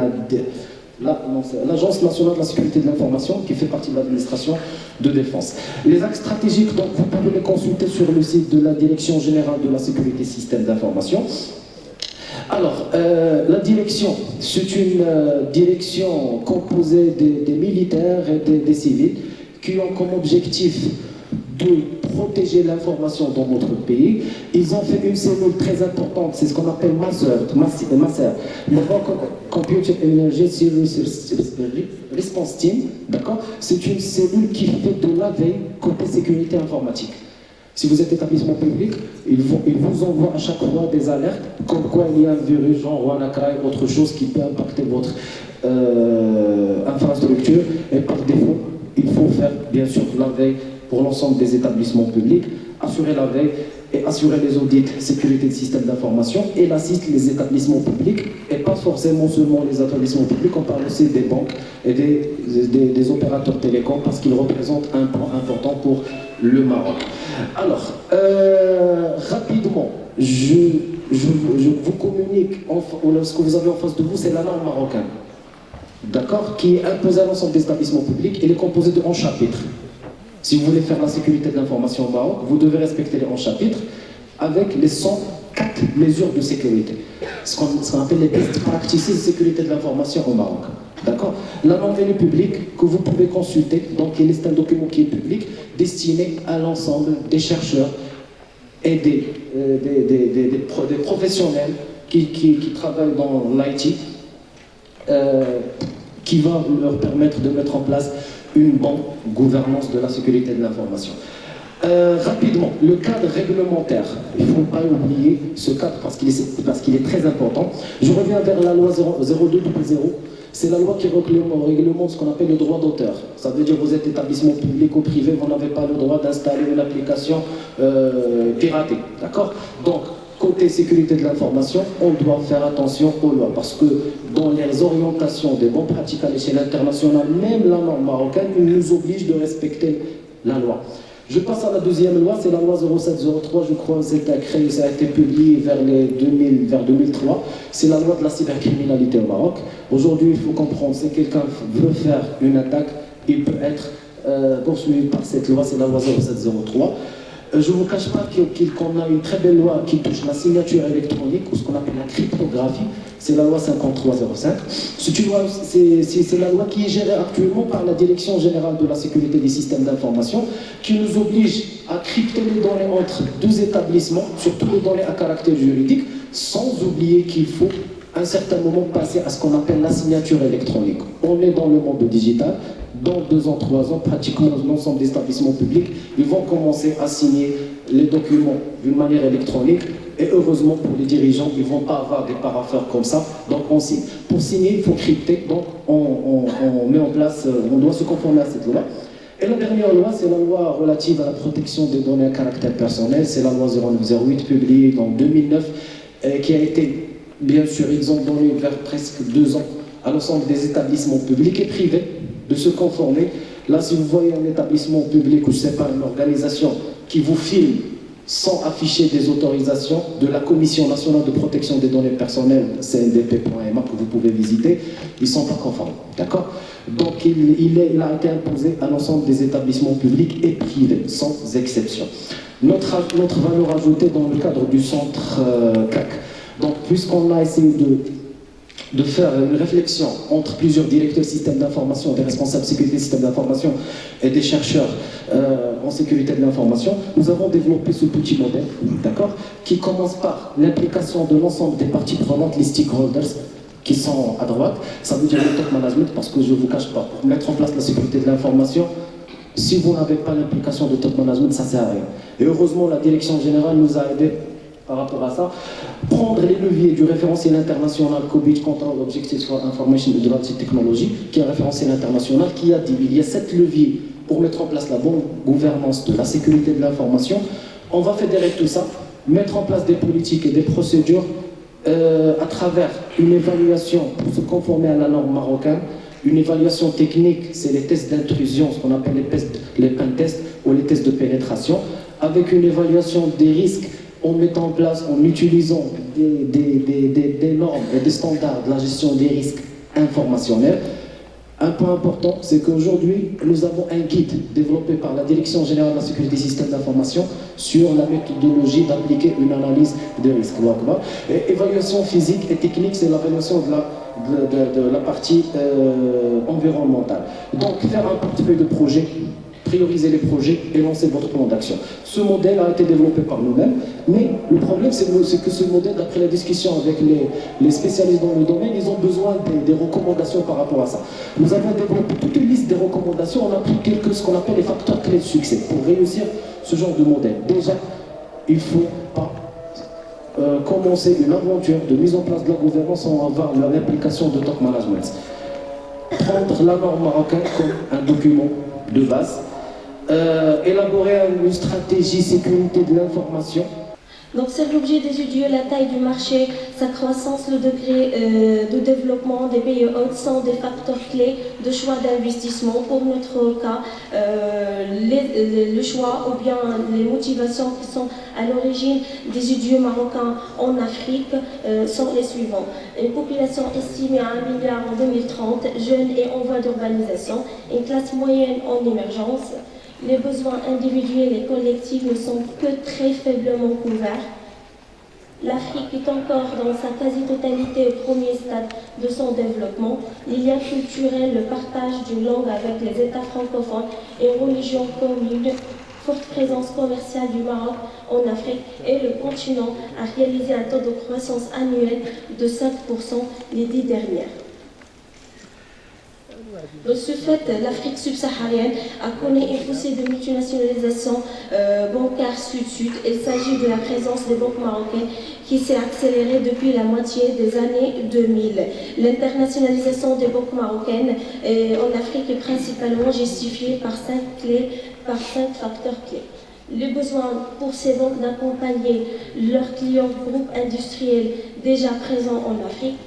l'Agence nationale de la sécurité de l'information qui fait partie de l'administration de défense. Les axes stratégiques, donc vous pouvez les consulter sur le site de la Direction générale de la sécurité système d'information. Alors, la direction, c'est une direction composée des militaires et des civils qui ont comme objectif de protéger l'information dans notre pays. Ils ont fait une cellule très importante, c'est ce qu'on appelle MASER, Computer Emergency Response Team, d'accord? C'est une cellule qui fait de la veille côté sécurité informatique. Si vous êtes établissement public, ils vous envoient à chaque fois des alertes comme quoi il y a un virus, genre WannaCry, autre chose qui peut impacter votre infrastructure. Et par défaut, il faut faire bien sûr la veille pour l'ensemble des établissements publics, assurer la veille et assurer les audits sécurité de système d'information et l'assiste les établissements publics et pas forcément seulement les établissements publics, on parle aussi des banques et des opérateurs télécoms parce qu'ils représentent un point important pour le Maroc. Alors, rapidement, je vous communique, ce que vous avez en face de vous, c'est la norme marocaine, d'accord, qui est imposée à l'ensemble des établissements publics. Elle est composée de 11 chapitres. Si vous voulez faire la sécurité de l'information au Maroc, vous devez respecter les 11 chapitres avec les 104 mesures de sécurité. Ce qu'on appelle les best practices de sécurité de l'information au Maroc. D'accord? La norme est publique que vous pouvez consulter, donc c'est un document qui est public, destiné à l'ensemble des chercheurs et des professionnels qui travaillent dans l'IT, qui va leur permettre de mettre en place une bonne gouvernance de la sécurité de l'information. Rapidement, le cadre réglementaire, il ne faut pas oublier ce cadre parce qu'il est très important. Je reviens vers la loi 02/2000. C'est la loi qui réglemente ce qu'on appelle le droit d'auteur. Ça veut dire que vous êtes établissement public ou privé, vous n'avez pas le droit d'installer une application piratée. D'accord? Donc, côté sécurité de l'information, on doit faire attention aux lois parce que dans les orientations des bonnes pratiques à l'échelle internationale, même la norme marocaine nous oblige de respecter la loi. Je passe à la deuxième loi, c'est la loi 0703, je crois, ça a été publié vers 2003. C'est la loi de la cybercriminalité au Maroc. Aujourd'hui, il faut comprendre, si quelqu'un veut faire une attaque, il peut être poursuivi par cette loi, c'est la loi 0703. Je ne vous cache pas qu'on a une très belle loi qui touche la signature électronique, ou ce qu'on appelle la cryptographie, c'est la loi 5305. C'est la loi qui est gérée actuellement par la Direction générale de la sécurité des systèmes d'information, qui nous oblige à crypter les données entre deux établissements, surtout les données à caractère juridique, sans oublier qu'il faut à un certain moment passer à ce qu'on appelle la signature électronique. On est dans le monde digital. Dans 2 ans, 3 ans, pratiquement l'ensemble des établissements publics, ils vont commencer à signer les documents d'une manière électronique. Et heureusement pour les dirigeants, ils ne vont pas avoir des parapheurs comme ça, donc on signe. Pour signer, il faut crypter, donc on met en place, on doit se conformer à cette loi. Et la dernière loi, c'est la loi relative à la protection des données à caractère personnel, c'est la loi 0908 publiée en 2009, qui a été, bien sûr, ils ont donné vers presque 2 ans à l'ensemble des établissements publics et privés de se conformer. Là, si vous voyez un établissement public ou je ne sais pas, une organisation qui vous filme sans afficher des autorisations de la Commission nationale de protection des données personnelles, cndp.ma, que vous pouvez visiter, ils ne sont pas conformes. D'accord? Donc, il a été imposé à l'ensemble des établissements publics et privés, sans exception. Notre valeur ajoutée dans le cadre du centre CAC. Donc, puisqu'on a essayé de faire une réflexion entre plusieurs directeurs système d'information, des responsables sécurité système d'information et des chercheurs en sécurité de l'information, nous avons développé ce petit modèle, d'accord, qui commence par l'implication de l'ensemble des parties prenantes, les stakeholders, qui sont à droite. Ça veut dire le top management, parce que je ne vous cache pas, pour mettre en place la sécurité de l'information, si vous n'avez pas l'implication de top management, ça ne sert à rien. Et heureusement, la direction générale nous a aidés par rapport à ça, prendre les leviers du référentiel international COVID Control Objectives for Information and Technology, qui est un référentiel international qui a dit il y a 7 leviers pour mettre en place la bonne gouvernance de la sécurité de l'information. On va fédérer tout ça, mettre en place des politiques et des procédures à travers une évaluation pour se conformer à la norme marocaine, une évaluation technique, c'est les tests d'intrusion, ce qu'on appelle les pen tests ou les tests de pénétration, avec une évaluation des risques en mettant en place, en utilisant des normes et des standards de la gestion des risques informationnels. Un point important, c'est qu'aujourd'hui, nous avons un guide développé par la Direction générale de la sécurité des systèmes d'information sur la méthodologie d'appliquer une analyse des risques. Et évaluation physique et technique, c'est l'évaluation de la partie environnementale. Donc, faire un portefeuille de projets, prioriser les projets et lancer votre plan d'action. Ce modèle a été développé par nous-mêmes, mais le problème c'est que ce modèle, d'après la discussion avec les spécialistes dans le domaine, ils ont besoin des recommandations par rapport à ça. Nous avons développé toute une liste des recommandations, on a pris ce qu'on appelle les facteurs clés de succès pour réussir ce genre de modèle. Déjà, il ne faut pas commencer une aventure de mise en place de la gouvernance sans avoir l'implication de top management. Prendre la norme marocaine comme un document de base, élaborer une stratégie sécurité de l'information. Donc c'est l'objet d'étudier la taille du marché, sa croissance, le degré de développement des pays hôtes sont des facteurs clés de choix d'investissement. Pour notre cas, le choix ou bien les motivations qui sont à l'origine des étudiants marocains en Afrique sont les suivants. Une population estimée à 1 milliard en 2030, jeune et en voie d'urbanisation, une classe moyenne en émergence. Les besoins individuels et collectifs ne sont que très faiblement couverts. L'Afrique est encore dans sa quasi-totalité au premier stade de son développement. Les liens culturels, le partage d'une langue avec les États francophones et une religion commune, forte présence commerciale du Maroc en Afrique et le continent a réalisé un taux de croissance annuel de 5% les 10 dernières. De ce fait, l'Afrique subsaharienne a connu une poussée de multinationalisation bancaire sud-sud. Il s'agit de la présence des banques marocaines qui s'est accélérée depuis la moitié des années 2000. L'internationalisation des banques marocaines en Afrique est principalement justifiée par 5 facteurs clés. Le besoin pour ces banques d'accompagner leurs clients groupes industriels déjà présents en Afrique,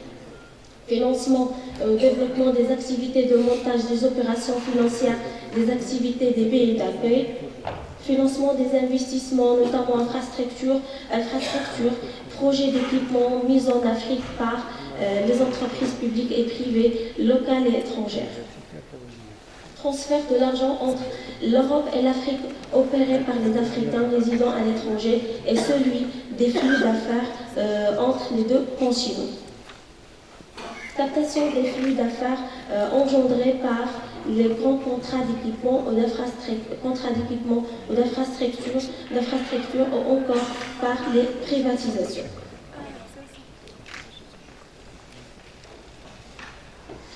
financement au développement des activités de montage des opérations financières, des activités des pays d'accueil, financement des investissements, notamment infrastructures, projets d'équipement mis en Afrique par les entreprises publiques et privées, locales et étrangères. Transfert de l'argent entre l'Europe et l'Afrique opéré par les Africains résidant à l'étranger et celui des flux d'affaires entre les deux continents. Captation des flux d'affaires engendrés par les grands contrats d'équipement ou d'infrastructures ou encore par les privatisations.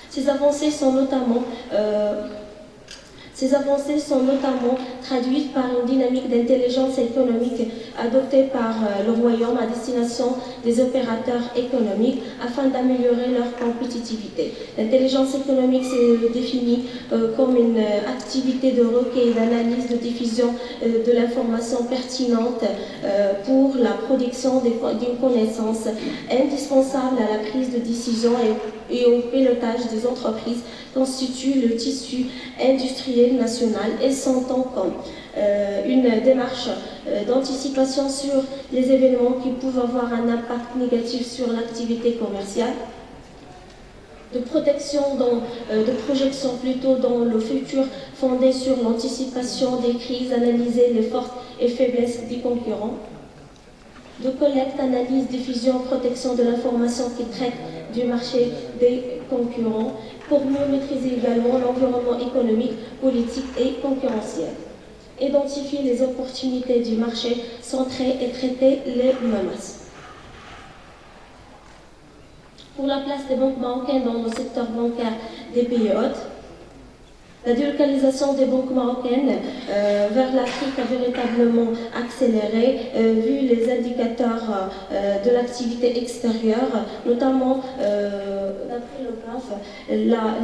Ces avancées sont notamment traduites par une dynamique d'intelligence économique adoptée par le Royaume à destination des opérateurs économiques afin d'améliorer leur compétitivité. L'intelligence économique s'est définie comme une activité de recueil, d'analyse, de diffusion de l'information pertinente pour la production d'une connaissance indispensable à la prise de décision et au pilotage des entreprises constitue le tissu industriel national et s'entend comme une démarche d'anticipation sur les événements qui peuvent avoir un impact négatif sur l'activité commerciale, de projection plutôt dans le futur fondée sur l'anticipation des crises, analyser les forces et faiblesses des concurrents, de collecte, analyse, diffusion, protection de l'information qui traite du marché des concurrents pour mieux maîtriser également l'environnement économique, politique et concurrentiel. Identifier les opportunités du marché, centrer et traiter les menaces. Pour la place des banques marocaines dans le secteur bancaire des pays hôtes, la délocalisation des banques marocaines vers l'Afrique a véritablement accéléré vu les indicateurs de l'activité extérieure, notamment d'après le GRAF,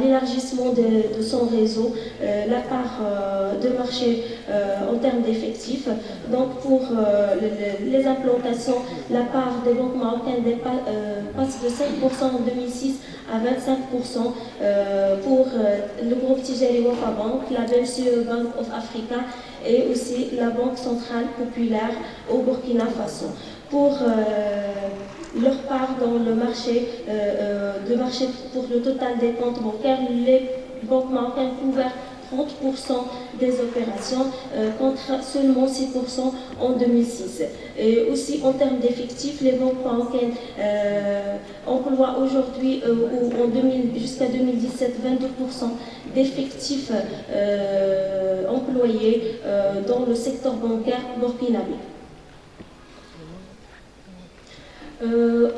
l'élargissement de son réseau, la part de marché en termes d'effectifs. Donc pour les implantations, la part des banques marocaines passe de 5% en 2006 à 25% pour le groupe Tijari Wafa Bank, la BCE Bank of Africa et aussi la Banque Centrale Populaire au Burkina Faso. Pour leur part dans le marché, pour le total des comptes bancaires, les banques marocaines couvrent 30% des opérations contre seulement 6% en 2006. Et aussi en termes d'effectifs, les banques marocaines emploient aujourd'hui jusqu'à 2017 22% d'effectifs employés dans le secteur bancaire burkinabé.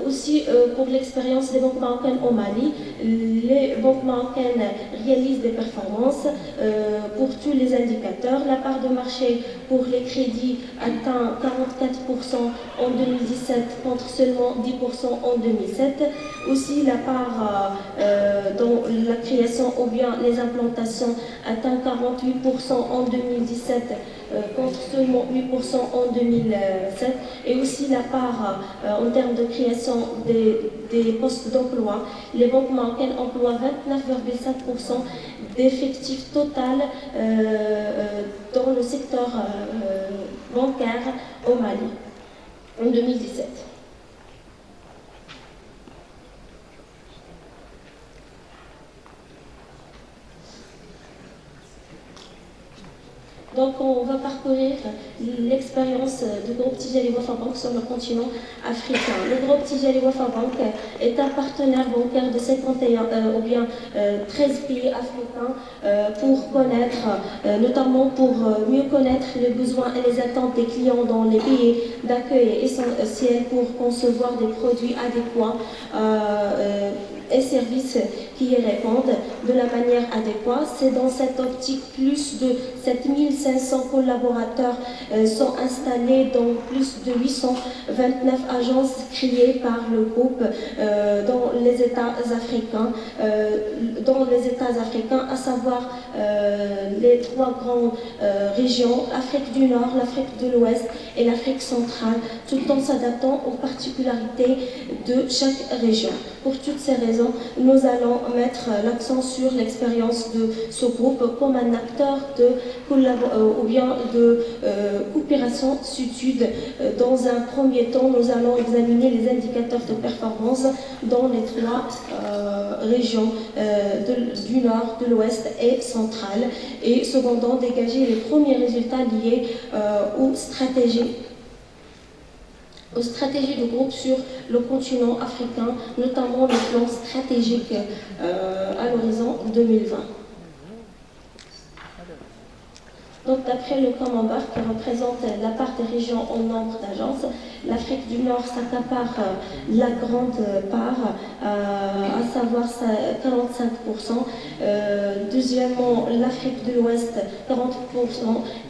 Aussi pour l'expérience des banques marocaines au Mali, les banques marocaines réalisent des performances pour tous les indicateurs. La part de marché pour les crédits atteint 44% en 2017 contre seulement 10% en 2007. Aussi la part dans la création ou bien les implantations atteint 48% en 2017 contre seulement 8% en 2007. Et aussi la part en termes de création des postes d'emploi, les banques marocaines emploient 29,5% d'effectifs total dans le secteur bancaire au Mali en 2017. Donc on va parcourir l'expérience du groupe Tijari Wafa Bank sur le continent africain. Le groupe Tijari Wafa Bank est un partenaire bancaire de 51 ou bien 13 pays africains pour connaître, notamment pour mieux connaître les besoins et les attentes des clients dans les pays d'accueil essentiels pour concevoir des produits adéquats et services qui y répondent de la manière adéquate. C'est dans cette optique plus de 7500 collaborateurs sont installés dans plus de 829 agences créées par le groupe dans les États africains, à savoir les trois grandes régions, l'Afrique du Nord, l'Afrique de l'Ouest et l'Afrique centrale, tout en s'adaptant aux particularités de chaque région. Pour toutes ces raisons, nous allons mettre l'accent sur l'expérience de ce groupe comme un acteur ou bien de coopération sud-sud. Dans un premier temps, nous allons examiner les indicateurs de performance dans les trois régions du nord, de l'ouest et centrale, et secondant, dégager les premiers résultats liés aux stratégies du groupe sur le continent africain, notamment le plan stratégique à l'horizon 2020. Donc, d'après le camembert qui représente la part des régions en nombre d'agences, l'Afrique du Nord s'accapare la grande part, à savoir 45%. Deuxièmement, l'Afrique de l'Ouest, 40%.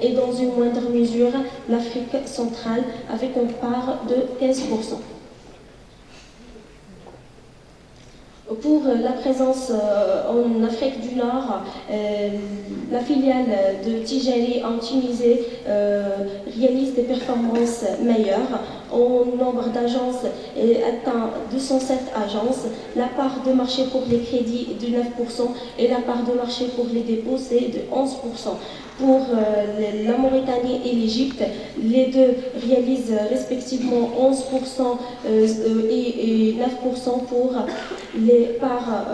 Et dans une moindre mesure, l'Afrique centrale, avec une part de 15%. Pour la présence en Afrique du Nord, la filiale de Tijari en Tunisie réalise des performances meilleures. En nombre d'agences atteint 207 agences. La part de marché pour les crédits est de 9% et la part de marché pour les dépôts c'est de 11%. Pour la Mauritanie et l'Égypte, les deux réalisent respectivement 11% et 9% pour les parts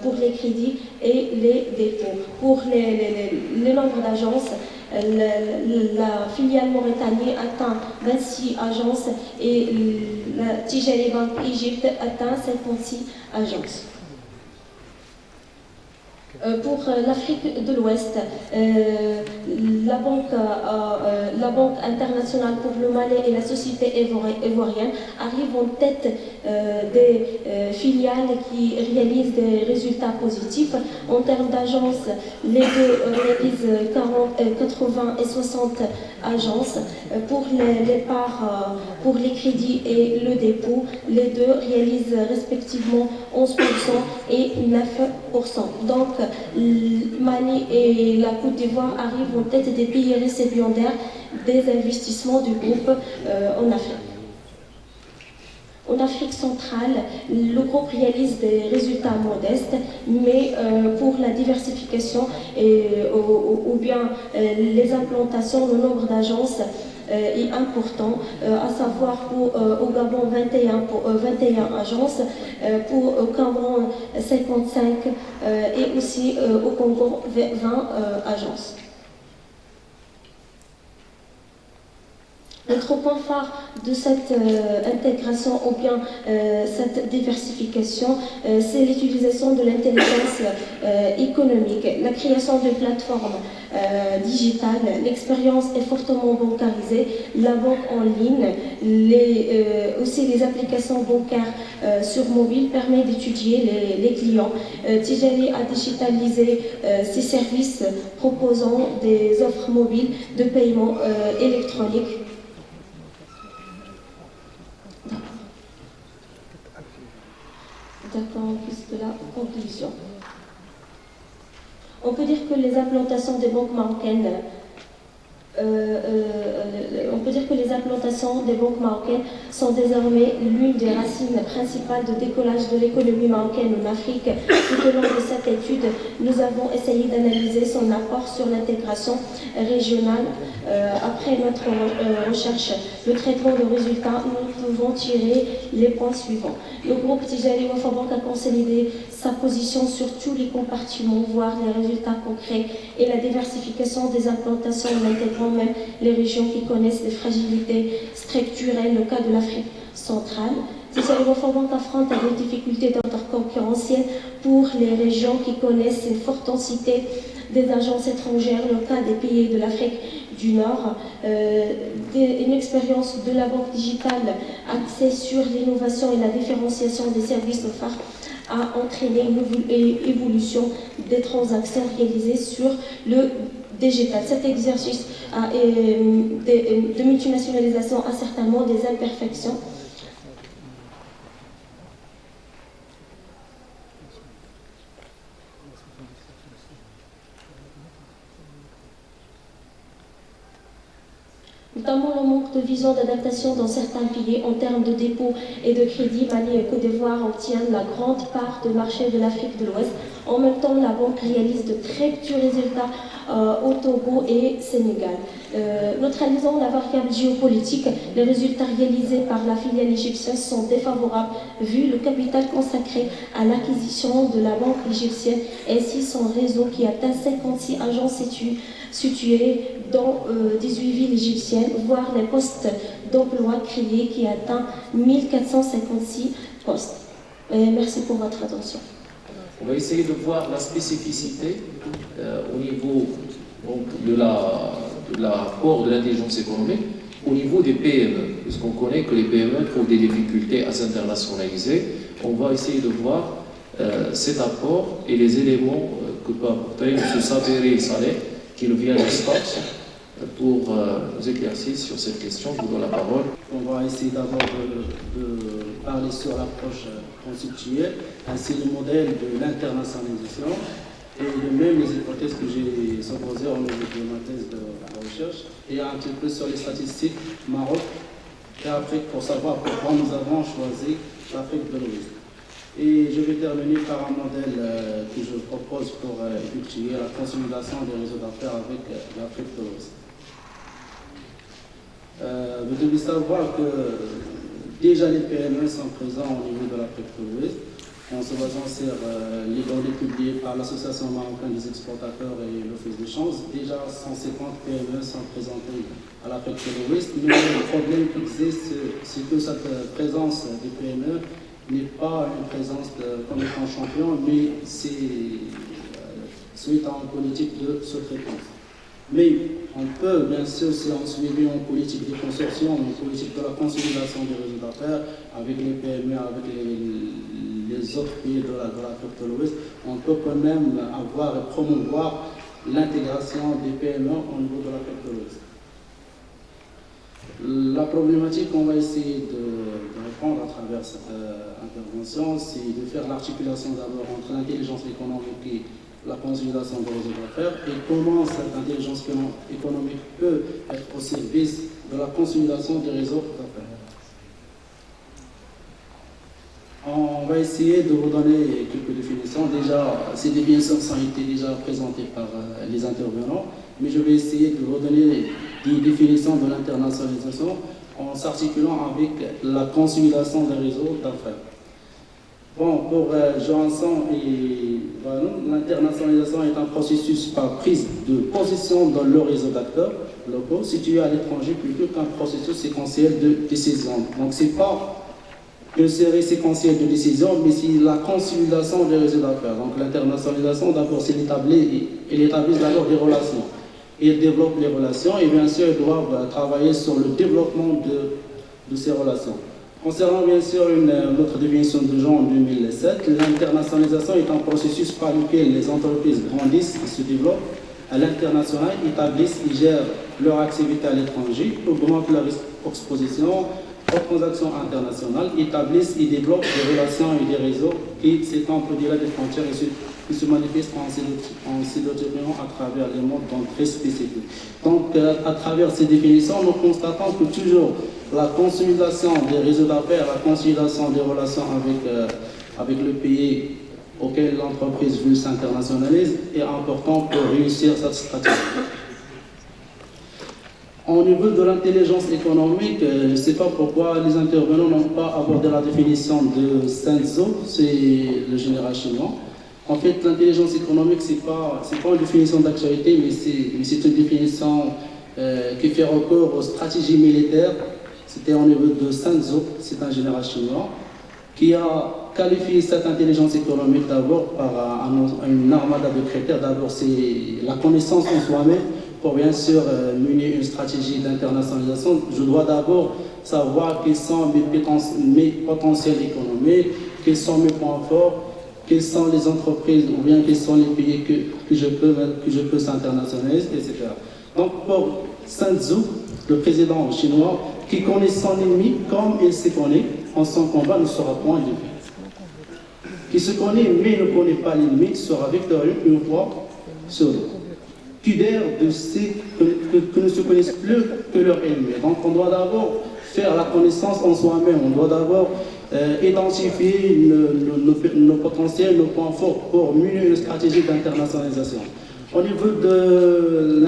pour les crédits et les dépôts. Pour les nombres d'agences, la filiale Mauritanie atteint 26 agences et la Tijari Bank Égypte atteint 56 agences. Pour l'Afrique de l'Ouest, la Banque internationale pour le Mali et la société ivoirienne arrivent en tête des filiales qui réalisent des résultats positifs. En termes d'agences, les deux réalisent 80 et 60 agences. Pour les parts, pour les crédits et le dépôt, les deux réalisent respectivement 11% et 9%. Donc, Mali et la Côte d'Ivoire arrivent en tête des pays récipiendaires des investissements du groupe en Afrique. En Afrique centrale, le groupe réalise des résultats modestes, mais pour la diversification ou bien les implantations, le nombre d'agences est important, à savoir au Gabon 21 agences, au Cameroun 55 et aussi au Congo 20 agences. L'autre point phare de cette intégration ou bien cette diversification, c'est l'utilisation de l'intelligence économique, la création de plateformes digitales. L'expérience est fortement bancarisée, la banque en ligne, aussi les applications bancaires sur mobile permettent d'étudier les clients. Tijari a digitalisé ses services proposant des offres mobiles de paiement électronique. D'accord, puisque la conclusion. On peut dire que les implantations des banques marocaines sont désormais l'une des racines principales de décollage de l'économie marocaine en Afrique. Tout au long de cette étude, nous avons essayé d'analyser son apport sur l'intégration régionale. Après notre recherche, le traitement de résultats, nous pouvons tirer les points suivants. Le groupe Tijari Wafa Bank a consolidé sa position sur tous les compartiments, voire les résultats concrets et la diversification des implantations en intégrant même les régions qui connaissent des fragilités structurelles, le cas de l'Afrique centrale. Tijari Wafa Bank affronte des difficultés d'ordre concurrentiel pour les régions qui connaissent une forte densité des agences étrangères, le cas des pays de l'Afrique du Nord, une expérience de la banque digitale axée sur l'innovation et la différenciation des services phares a entraîné une évolution des transactions réalisées sur le digital. Cet exercice de multinationalisation a certainement des imperfections. Notamment le manque de vision d'adaptation dans certains pays en termes de dépôt et de crédit. Mali et Côte d'Ivoire obtiennent la grande part de marché de l'Afrique de l'Ouest. En même temps, la banque réalise de très petits résultats au Togo et Sénégal. Neutralisant la variable géopolitique, les résultats réalisés par la filiale égyptienne sont défavorables vu le capital consacré à l'acquisition de la banque égyptienne ainsi son réseau qui atteint 56 agences situées dans 18 villes égyptiennes, voire les postes d'emploi créés qui atteignent 1456 postes. Merci pour votre attention. On va essayer de voir la spécificité au niveau donc, de l'apport de l'intelligence économique au niveau des PME, puisqu'on connaît que les PME trouvent des difficultés à s'internationaliser. On va essayer de voir cet apport et les éléments que peut apporter M. Saberi Saleh, qui nous vient d'Espagne, pour nous éclaircir sur cette question. Je vous donne la parole. On va essayer d'abord de parler sur l'approche conceptuelle, ainsi le modèle de l'internationalisation et même les hypothèses que j'ai supposées au niveau de ma thèse de recherche, et un petit peu sur les statistiques Maroc et Afrique pour savoir pourquoi nous avons choisi l'Afrique de l'Ouest. Et je vais terminer par un modèle que je propose pour effectuer la consolidation des réseaux d'affaires avec l'Afrique de l'Ouest. Vous devez savoir que déjà les PME sont présents au niveau de l'Afrique de l'Ouest, en se basant sur les données publiées par l'Association marocaine des exportateurs et l'Office de change. Déjà 150 PME sont présentées à l'Afrique de l'Ouest, mais le problème qui existe, c'est que cette présence des PME n'est pas une présence comme étant champion, mais c'est suite à une politique de sous-traitance. Mais on peut, bien sûr, si on suit une politique de consortium, une politique de la consolidation des réseaux d'affaires avec les PME, avec les autres pays de l'Afrique de l'Ouest, on peut quand même avoir et promouvoir l'intégration des PME au niveau de l'Afrique de l'Ouest. La problématique qu'on va essayer de répondre à travers cette intervention, c'est de faire l'articulation d'abord entre l'intelligence économique et la consolidation des réseaux d'affaires et comment cette intelligence économique peut être au service de la consolidation des réseaux d'affaires. On va essayer de vous donner quelques définitions. Déjà, ces définitions ont été déjà présentées par les intervenants, mais je vais essayer de vous donner des définitions de l'internationalisation en s'articulant avec la consolidation des réseaux d'affaires. Bon, pour Johansson et Valon, l'internationalisation est un processus par prise de position dans le réseau d'acteurs locaux situés à l'étranger plutôt qu'un processus séquentiel de décision. Donc, ce n'est pas une série séquentielle de décisions, mais c'est la consolidation des réseaux d'affaires. Donc, l'internationalisation, d'abord, c'est il établit d'abord des relations. Ils développent les relations et bien sûr, ils doivent travailler sur le développement de ces relations. Concernant bien sûr notre définition de genre en 2007, l'internationalisation est un processus par lequel les entreprises grandissent et se développent à l'international, établissent et gèrent leur activité à l'étranger, augmentent leur exposition aux transactions internationales, établissent et développent des relations et des réseaux qui s'étendent au-delà des frontières et qui se manifestent en s'identifiant à travers les modes d'entrée spécifiques. Donc, à travers ces définitions, nous constatons que toujours la consolidation des réseaux d'affaires, la consolidation des relations avec le pays auquel l'entreprise veut s'internationaliser est important pour réussir cette stratégie. Au niveau de l'intelligence économique, je ne sais pas pourquoi les intervenants n'ont pas abordé la définition de Sun Tzu, c'est le général chinois. En fait, l'intelligence économique, ce n'est pas une définition d'actualité, mais c'est une définition qui fait recours aux stratégies militaires. C'était au niveau de Sun Tzu, c'est un général chinois, qui a qualifié cette intelligence économique d'abord par une armada de critères. D'abord, c'est la connaissance en soi-même. Pour bien sûr mener une stratégie d'internationalisation, je dois d'abord savoir quels sont mes potentiels économiques, quels sont mes points forts, quelles sont les entreprises ou bien quels sont les pays que je peux s'internationaliser, etc. Donc pour Sun Tzu, le président chinois, qui connaît son ennemi comme il se connaît, en son combat ne sera point défait. Qui se connaît mais ne connaît pas l'ennemi sera victorieux une fois sur l'autre. Pudeur de ceux que ne se connaissent plus que leur ennemi. Donc on doit d'abord faire la connaissance en soi-même, on doit d'abord identifier nos potentiels, nos points forts pour mener une stratégie d'internationalisation. Au niveau de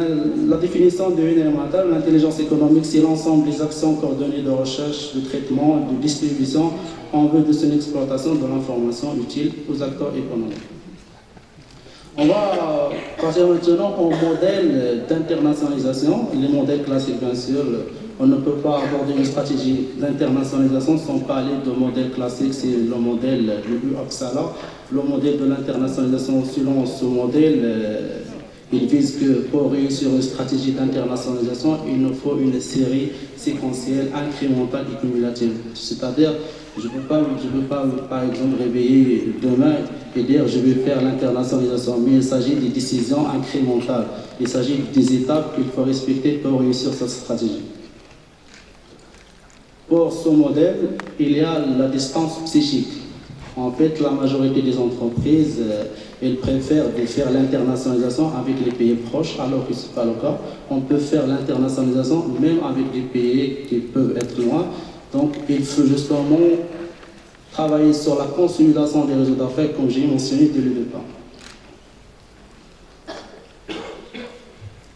la définition de NLM, l'intelligence économique, c'est l'ensemble des actions coordonnées de recherche, de traitement, de distribution en vue de son exploitation de l'information utile aux acteurs économiques. On va passer maintenant au modèle d'internationalisation. Les modèles classiques, bien sûr, on ne peut pas aborder une stratégie d'internationalisation sans parler de modèle classique, c'est le modèle de Uppsala. Le modèle de l'internationalisation, selon ce modèle, il vise que pour réussir une stratégie d'internationalisation, il nous faut une série séquentielle, incrémentale et cumulative. C'est-à-dire, je ne peux pas, par exemple, réveiller demain et dire je vais faire l'internationalisation, mais il s'agit des décisions incrémentales. Il s'agit des étapes qu'il faut respecter pour réussir cette stratégie. Pour ce modèle, il y a la distance psychique. En fait, la majorité des entreprises, elles préfèrent de faire l'internationalisation avec les pays proches, alors que ce n'est pas le cas. On peut faire l'internationalisation même avec des pays qui peuvent être loin. Donc, il faut justement travailler sur la consolidation des réseaux d'affaires, comme j'ai mentionné dès le départ.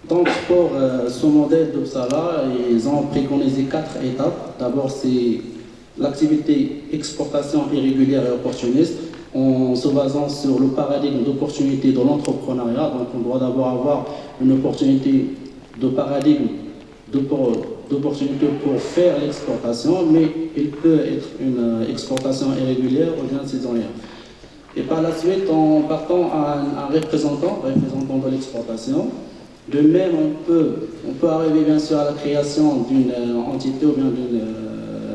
Donc, pour ce modèle d'Uppsala, ils ont préconisé 4 étapes. D'abord, c'est l'activité exportation irrégulière et opportuniste, en se basant sur le paradigme d'opportunité de l'entrepreneuriat. Donc, on doit d'abord avoir une opportunité de paradigme d'opportunité pour faire l'exportation, mais il peut être une exportation irrégulière ou bien saisonnière. Et par la suite, en partant à un représentant de l'exportation, de même, on peut arriver bien sûr à la création d'une entité ou bien d'une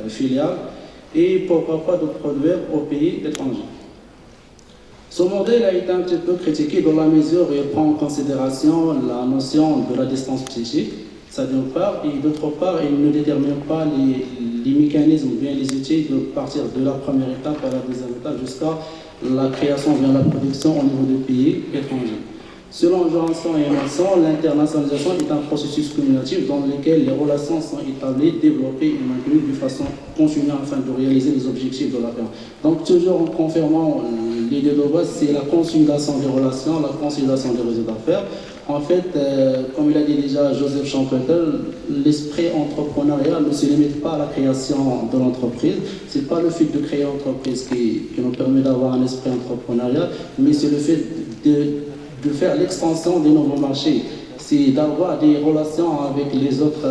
filiale, et pourquoi pas de produire au pays étranger. Ce modèle a été un petit peu critiqué dans la mesure où il prend en considération la notion de la distance psychique, ça d'une part, et d'autre part, il ne détermine pas les mécanismes ou bien les outils de partir de la première étape à la deuxième étape jusqu'à la création ou bien la production au niveau des pays étrangers. Selon Johansson et Emerson, l'internationalisation est un processus cumulatif dans lequel les relations sont établies, développées et maintenues de façon continue afin de réaliser les objectifs de l'affaire. Donc toujours en confirmant l'idée de base, c'est la consolidation des relations, la consolidation des réseaux d'affaires. En fait, comme il a dit déjà Joseph Schumpeter, l'esprit entrepreneurial ne se limite pas à la création de l'entreprise. Ce n'est pas le fait de créer une entreprise qui nous permet d'avoir un esprit entrepreneurial, mais c'est le fait de faire l'extension des nouveaux marchés. C'est d'avoir des relations avec les autres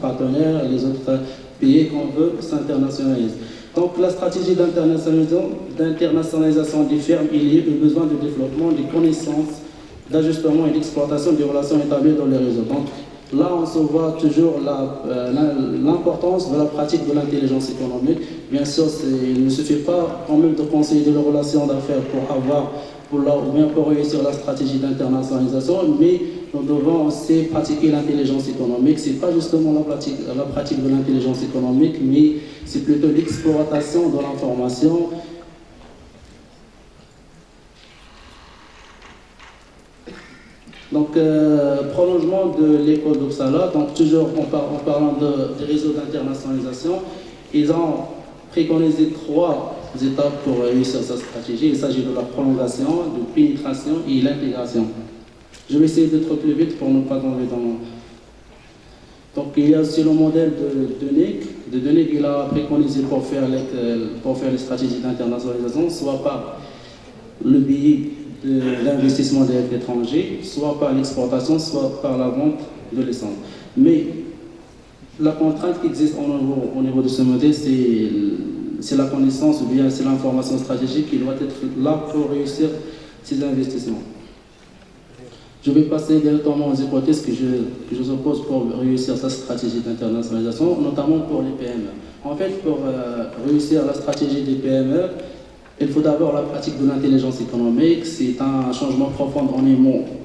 partenaires, les autres pays qu'on veut s'internationaliser. Donc la stratégie d'internationalisation des firmes, il y a le besoin de développement des connaissances, d'ajustement et d'exploitation des relations établies dans les réseaux. Donc là, on se voit toujours l'importance de la pratique de l'intelligence économique. Bien sûr, il ne suffit pas quand même de conseiller les relations d'affaires pour réussir la stratégie d'internationalisation, mais nous devons aussi pratiquer l'intelligence économique. Ce n'est pas justement la pratique de l'intelligence économique, mais c'est plutôt l'exploitation de l'information. Donc, prolongement de l'école d'Uppsala, donc toujours en parlant des réseaux d'internationalisation, ils ont préconisé 3 étapes pour réussir cette stratégie. Il s'agit de la prolongation, de pénétration et l'intégration. Je vais essayer d'être plus vite pour ne pas tomber dans... Donc, il y a aussi le modèle de Denig. Il a préconisé pour faire les stratégies d'internationalisation, soit par le biais de l'investissement des étrangers, soit par l'exportation, soit par la vente de l'essence. Mais la contrainte qui existe au niveau de ce modèle, c'est la connaissance ou bien c'est l'information stratégique qui doit être là pour réussir ces investissements. Je vais passer directement aux hypothèses que je oppose pour réussir cette stratégie d'internationalisation, notamment pour les PME. En fait, pour réussir la stratégie des PME, il faut d'abord la pratique de l'intelligence économique. C'est un changement profond au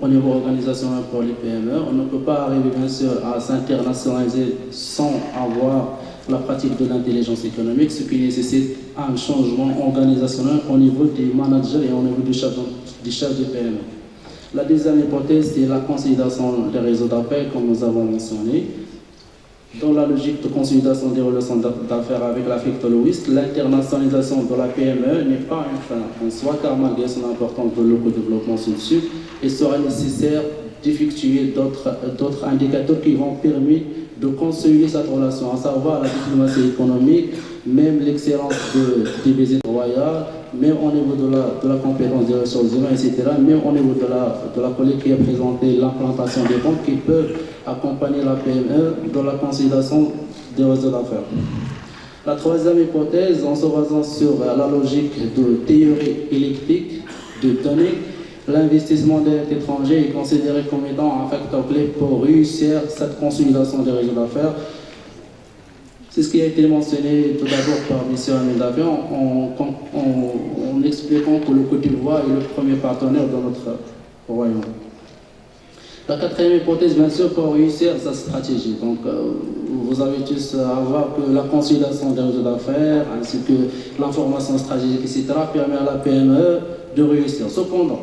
niveau organisationnel pour les PME. On ne peut pas arriver bien sûr à s'internationaliser sans avoir la pratique de l'intelligence économique, ce qui nécessite un changement organisationnel au niveau des managers et au niveau des chefs de PME. La deuxième hypothèse, c'est la consolidation des réseaux d'appel, comme nous avons mentionné. Dans la logique de consolidation des relations d'affaires avec l'Afrique de l'Ouest, l'internationalisation de la PME n'est pas une fin en soi, car malgré son importance de l'éco-développement sud-sud, il sera nécessaire d'effectuer d'autres indicateurs qui vont permettre de consolider cette relation, à savoir la diplomatie économique, même l'excellence des visites royales, même au niveau de la compétence des ressources humaines, etc., même au niveau de la collègue qui a présenté l'implantation des banques qui peuvent accompagner la PME dans la consolidation des réseaux d'affaires. La troisième hypothèse, en se basant sur la logique de théorie électrique de données, l'investissement des étrangers est considéré comme étant un facteur clé pour réussir cette consolidation des réseaux d'affaires. C'est ce qui a été mentionné tout d'abord par M. Amin Dafian en expliquant que le Côte d'Ivoire est le premier partenaire de notre royaume. La quatrième hypothèse, bien sûr, pour réussir sa stratégie. Donc, vous avez tous à voir que la consolidation des réseaux d'affaires, ainsi que l'information stratégique, etc., permet à la PME de réussir. Cependant,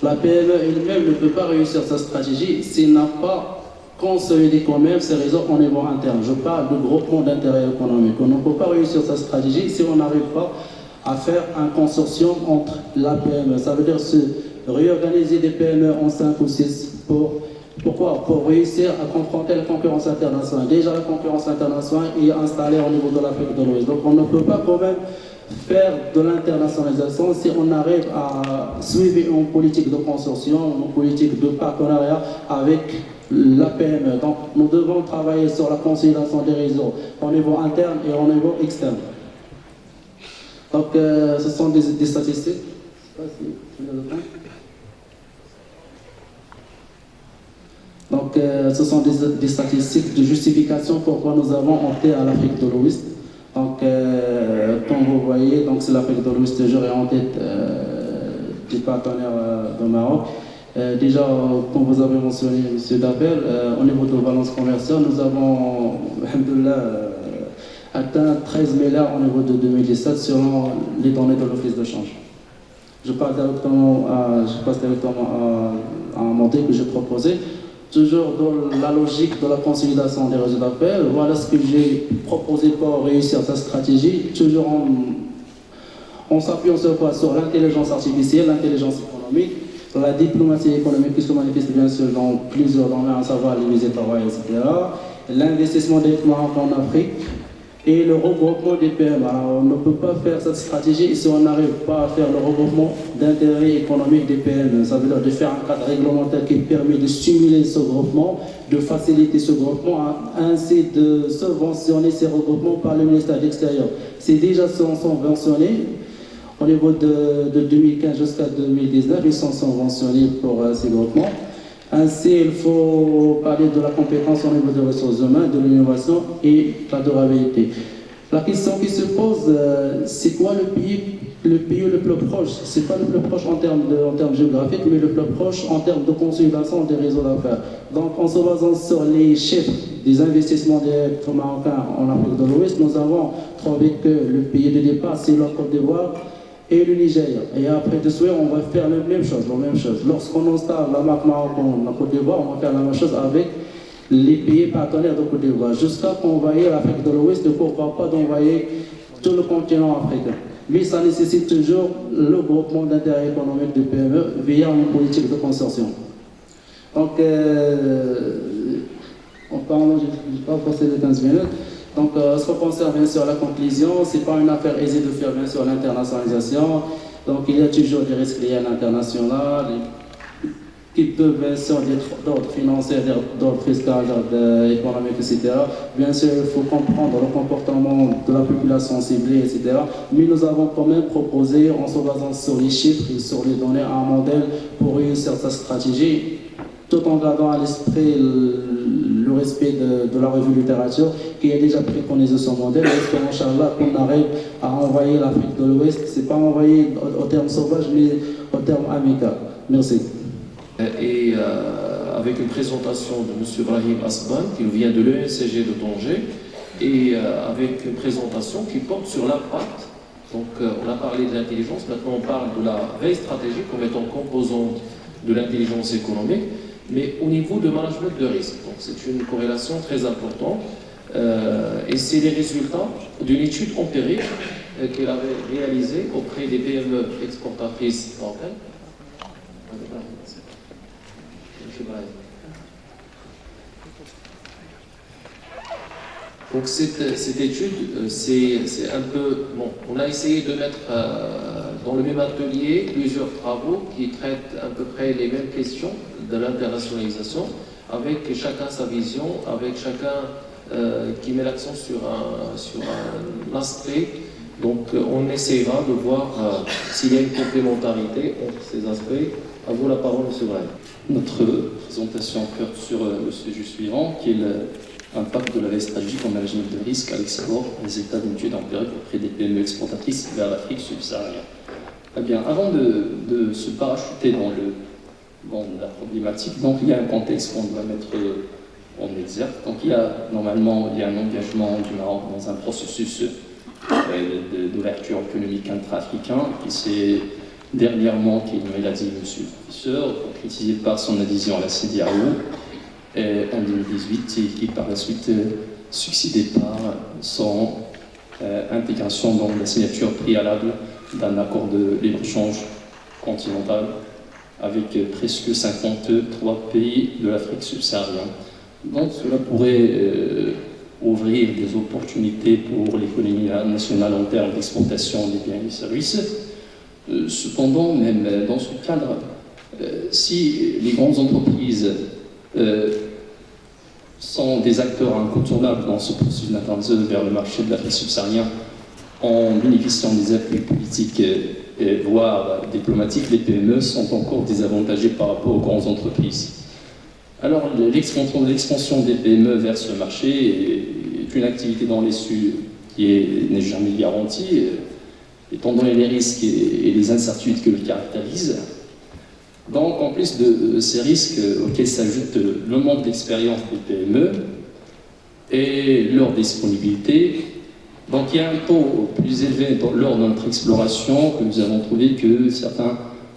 la PME elle-même ne peut pas réussir sa stratégie s'il n'a pas consolidé quand même ses réseaux au niveau interne. Je parle de groupement d'intérêt économique. On ne peut pas réussir sa stratégie si on n'arrive pas à faire un consortium entre la PME. Ça veut dire se réorganiser des PME en 5 ou 6 pourquoi? Pour réussir à confronter la concurrence internationale. Déjà, la concurrence internationale est installée au niveau de l'Afrique de l'Ouest. Donc, on ne peut pas quand même faire de l'internationalisation si on arrive à suivre une politique de consortium, une politique de partenariat avec la PME. Donc, nous devons travailler sur la consolidation des réseaux au niveau interne et au niveau externe. Donc, ce sont des statistiques. Je ne sais pas si vous avez le temps. Donc, ce sont des statistiques de justification pourquoi nous avons opté à l'Afrique de l'Ouest. Donc, comme vous voyez, c'est l'Afrique de l'Ouest toujours est en tête des partenaires du Maroc. Déjà, comme vous avez mentionné, M. Dabel, au niveau de balance commerciale, nous avons, alhamdoulilah, atteint 13 milliards au niveau de 2017 selon les données de l'Office de change. Je passe directement à un modèle que j'ai proposé. Toujours dans la logique de la consolidation des réseaux d'affaires, voilà ce que j'ai proposé pour réussir cette stratégie, toujours en s'appuyant sur quoi? Sur l'intelligence artificielle, l'intelligence économique, la diplomatie économique qui se manifeste bien sûr dans plusieurs domaines, à savoir les visites travail, etc., l'investissement directement en Afrique et le regroupement des PME. Alors, on ne peut pas faire cette stratégie si on n'arrive pas à faire le regroupement d'intérêts économiques des PME. Ça veut dire de faire un cadre réglementaire qui permet de stimuler ce regroupement, de faciliter ce regroupement, ainsi de subventionner ces regroupements par le ministère de l'Extérieur. C'est déjà subventionné. Au niveau de 2015 jusqu'à 2019, ils sont subventionnés pour ces groupements. Ainsi, il faut parler de la compétence au niveau des ressources humaines, de l'innovation et de la durabilité. La question qui se pose, c'est quoi le pays le plus proche? C'est pas le plus proche en termes géographiques, mais le plus proche en termes de consolidation des réseaux d'affaires. Donc, en se basant sur les chiffres des investissements des Marocains en Afrique de l'Ouest, nous avons trouvé que le pays de départ, c'est la Côte d'Ivoire et le Nigeria. Et après de suite, on va faire la même chose. Lorsqu'on installe la marque Maroc en Côte d'Ivoire, on va faire la même chose avec les pays partenaires de Côte d'Ivoire, jusqu'à qu'envoyer l'Afrique de l'Ouest, ne pourquoi pas d'envoyer tout le continent africain. Mais ça nécessite toujours le groupement d'intérêt économique du PME via une politique de consortium. Donc, en parlant, je ne vais pas passer les 15 minutes. Donc, ce qui concerne bien sûr la conclusion, ce n'est pas une affaire aisée de faire bien sûr l'internationalisation. Donc, il y a toujours des risques liés à l'international qui peuvent bien sûr être d'ordre financier, d'ordre fiscal, d'ordre économique, etc. Bien sûr, il faut comprendre le comportement de la population ciblée, etc. Mais nous avons quand même proposé, en se basant sur les chiffres et sur les données, un modèle pour réussir sa stratégie, tout en gardant à l'esprit le respect de la revue littérature qui a déjà préconisé son modèle. Et Inch'Allah, qu'on arrive à envoyer l'Afrique de l'Ouest, ce n'est pas envoyer au terme sauvage, mais au terme amical. Merci. Et avec une présentation de M. Brahim Asban, qui vient de l'ENCG de Tanger, et avec une présentation qui porte sur l'impact. Donc, on a parlé de l'intelligence, maintenant on parle de la veille stratégique comme étant composante de l'intelligence économique, mais au niveau de management de risque. Donc, c'est une corrélation très importante. Et c'est les résultats d'une étude empirique qu'il avait réalisée auprès des PME exportatrices marocaines. Donc cette étude, c'est un peu... Bon, on a essayé de mettre dans le même atelier plusieurs travaux qui traitent à peu près les mêmes questions de l'internationalisation, avec chacun sa vision, avec chacun qui met l'accent sur un aspect. Donc on essaiera de voir s'il y a une complémentarité entre ces aspects. À vous la parole, M. Brahim. Notre présentation porte sur le sujet suivant, qui est l'impact de la veille stratégique en management de risque à l'export des états d'études empiriques auprès des PME exportatrices vers l'Afrique subsaharienne. Eh bien, avant de se parachuter dans la problématique, donc il y a un contexte qu'on doit mettre en exergue. Donc il y a un engagement du Maroc dans un processus d'ouverture économique intra-africain qui s'est dernièrement, comme l'a dit M. le professeur, concrétisé par son adhésion à la CEDEAO en 2018 et qui par la suite succédé par son intégration dans la signature préalable d'un accord de libre-échange continental avec presque 53 pays de l'Afrique subsaharienne. Donc cela pourrait ouvrir des opportunités pour l'économie nationale en termes d'exportation des biens et des services. Cependant, même dans ce cadre, si les grandes entreprises sont des acteurs incontournables dans ce processus d'intégration vers le marché de l'Afrique subsaharienne en bénéficiant des appuis politiques voire diplomatiques, les PME sont encore désavantagées par rapport aux grandes entreprises. Alors, l'expansion des PME vers ce marché est une activité dans l'issue qui n'est jamais garantie, étant donné les risques et les incertitudes que le caractérisent. Donc, en plus de ces risques auxquels s'ajoute le manque d'expérience des PME et leur disponibilité, donc il y a un taux plus élevé lors de notre exploration que nous avons trouvé que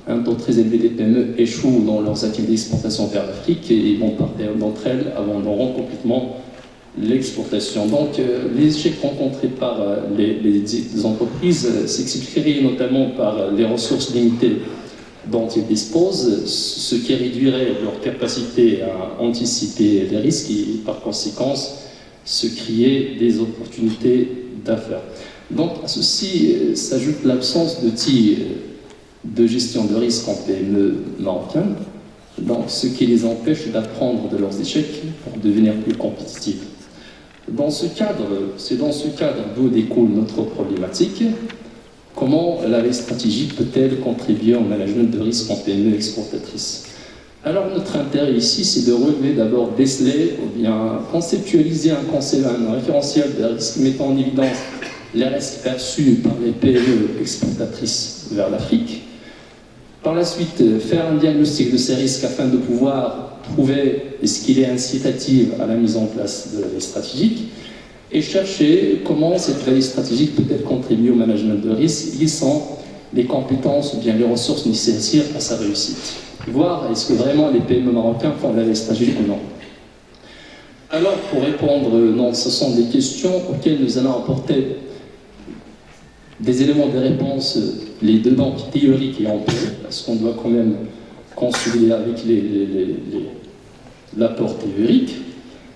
un taux très élevé des PME échouent dans leurs activités d'exportation vers l'Afrique et vont partir d'entre elles abandonneront complètement l'exportation. Donc les échecs rencontrés par les entreprises s'expliqueraient notamment par les ressources limitées dont ils disposent, ce qui réduirait leur capacité à anticiper les risques et par conséquent se créer des opportunités d'affaires. Donc à ceci s'ajoute l'absence d'outils de gestion de risque en PME marocaine, donc ce qui les empêche d'apprendre de leurs échecs pour devenir plus compétitifs. C'est dans ce cadre d'où découle notre problématique. Comment la veille stratégique peut-elle contribuer au management de risque en PME exportatrice? Alors notre intérêt ici, c'est de relever d'abord, déceler ou bien conceptualiser un référentiel de risques mettant en évidence les risques perçus par les PME exportatrices vers l'Afrique. Par la suite, faire un diagnostic de ces risques afin de pouvoir trouver ce qu'il est incitatif à la mise en place de la veille stratégique et chercher comment cette veille stratégique peut-elle contribuer au management de risque, quelles sont les compétences ou bien les ressources nécessaires à sa réussite. Voir est-ce que vraiment les PME marocains font la veille stratégique ou non. Alors, pour répondre, non, ce sont des questions auxquelles nous allons apporter des éléments de réponse, les deux banques théoriques et empiriques, parce qu'on doit quand même concilier avec l'apport théorique.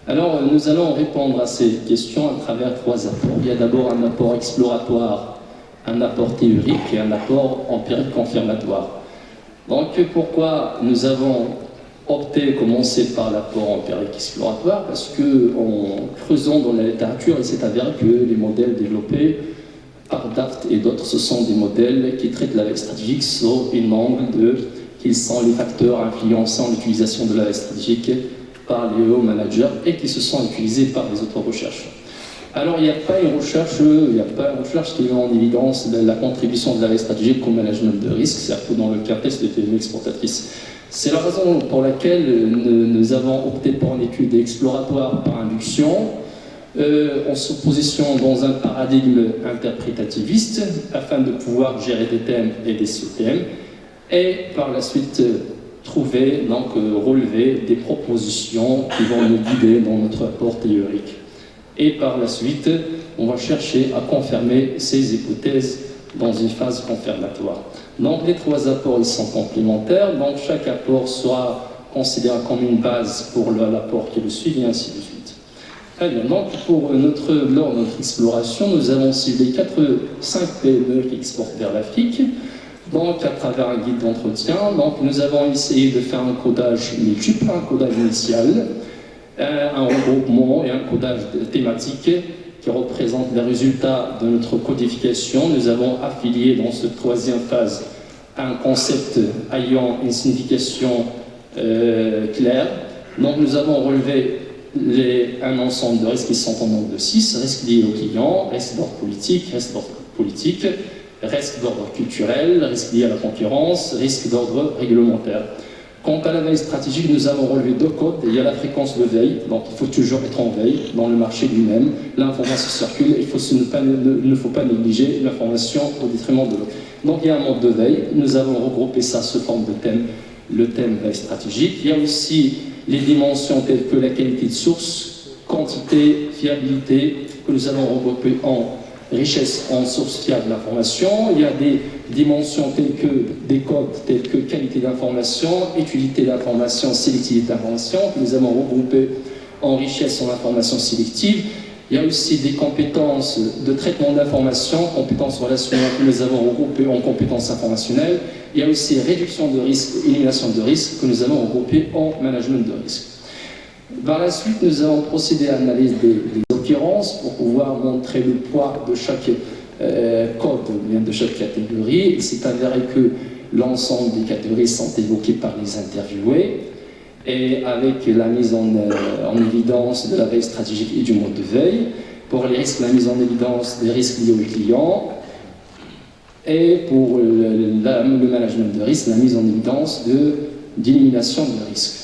Alors, nous allons répondre à ces questions à travers trois apports. Il y a d'abord un apport exploratoire, un apport théorique et un apport empirique confirmatoire. Donc, pourquoi nous avons opté, commencer par l'apport empirique exploratoire? Parce qu'en creusant dans la littérature, il s'est avéré que les modèles développés par Daft et d'autres, ce sont des modèles qui traitent la veille stratégique sous une angle de quels sont les facteurs influençant l'utilisation de la veille stratégique par les hauts managers et qui se sont utilisés par les autres recherches. Alors, il n'y a pas une recherche qui met en évidence la contribution de la veille stratégique au management de risque, surtout dans le contexte des PME exportatrices. C'est la raison pour laquelle nous avons opté pour une étude exploratoire par induction, en se positionnant dans un paradigme interprétativiste afin de pouvoir gérer des thèmes et des sous-thèmes, et par la suite trouver, donc relever des propositions qui vont nous guider dans notre apport théorique. Et par la suite, on va chercher à confirmer ces hypothèses dans une phase confirmatoire. Donc les trois apports, ils sont complémentaires. Donc chaque apport sera considéré comme une base pour l'apport qui le suit, et ainsi de suite. Très bien. Donc lors de notre exploration, nous avons ciblé 5 PME qui exportent vers l'Afrique. Donc à travers un guide d'entretien, donc nous avons essayé de faire un codage multiple, un codage initial, un regroupement et un codage thématique qui représente les résultats de notre codification. Nous avons affilié dans cette troisième phase un concept ayant une signification claire. Donc nous avons relevé un ensemble de risques qui sont en nombre de 6, risques liés aux clients, risques d'ordre politique, risques d'ordre culturel, risques liés à la concurrence, risques d'ordre réglementaire. Quant à la veille stratégique, nous avons relevé 2 codes. Il y a la fréquence de veille, donc il faut toujours être en veille dans le marché lui-même. L'information circule, il ne faut pas négliger l'information au détriment de l'autre. Donc il y a un mode de veille, nous avons regroupé ça sous forme de thème, le thème veille stratégique. Il y a aussi les dimensions telles que la qualité de source, quantité, fiabilité, que nous avons regroupé en richesse en source fiable d'information. Il y a des dimensions telles que des codes, tels que qualité d'information, utilité d'information, sélectivité d'information, que nous avons regroupé en richesse en information sélective. Il y a aussi des compétences de traitement d'information, compétences relationnelles que nous avons regroupées en compétences informationnelles. Il y a aussi réduction de risque, élimination de risque que nous avons regroupées en management de risque. Par la suite, nous avons procédé à l'analyse des occurrences pour pouvoir montrer le poids de chaque code, de chaque catégorie. Il s'est avéré que l'ensemble des catégories sont évoquées par les interviewés, et avec la mise en évidence de la veille stratégique et du mode de veille. Pour les risques, la mise en évidence des risques liés aux clients, et pour le management de risque, la mise en évidence d'élimination de risques.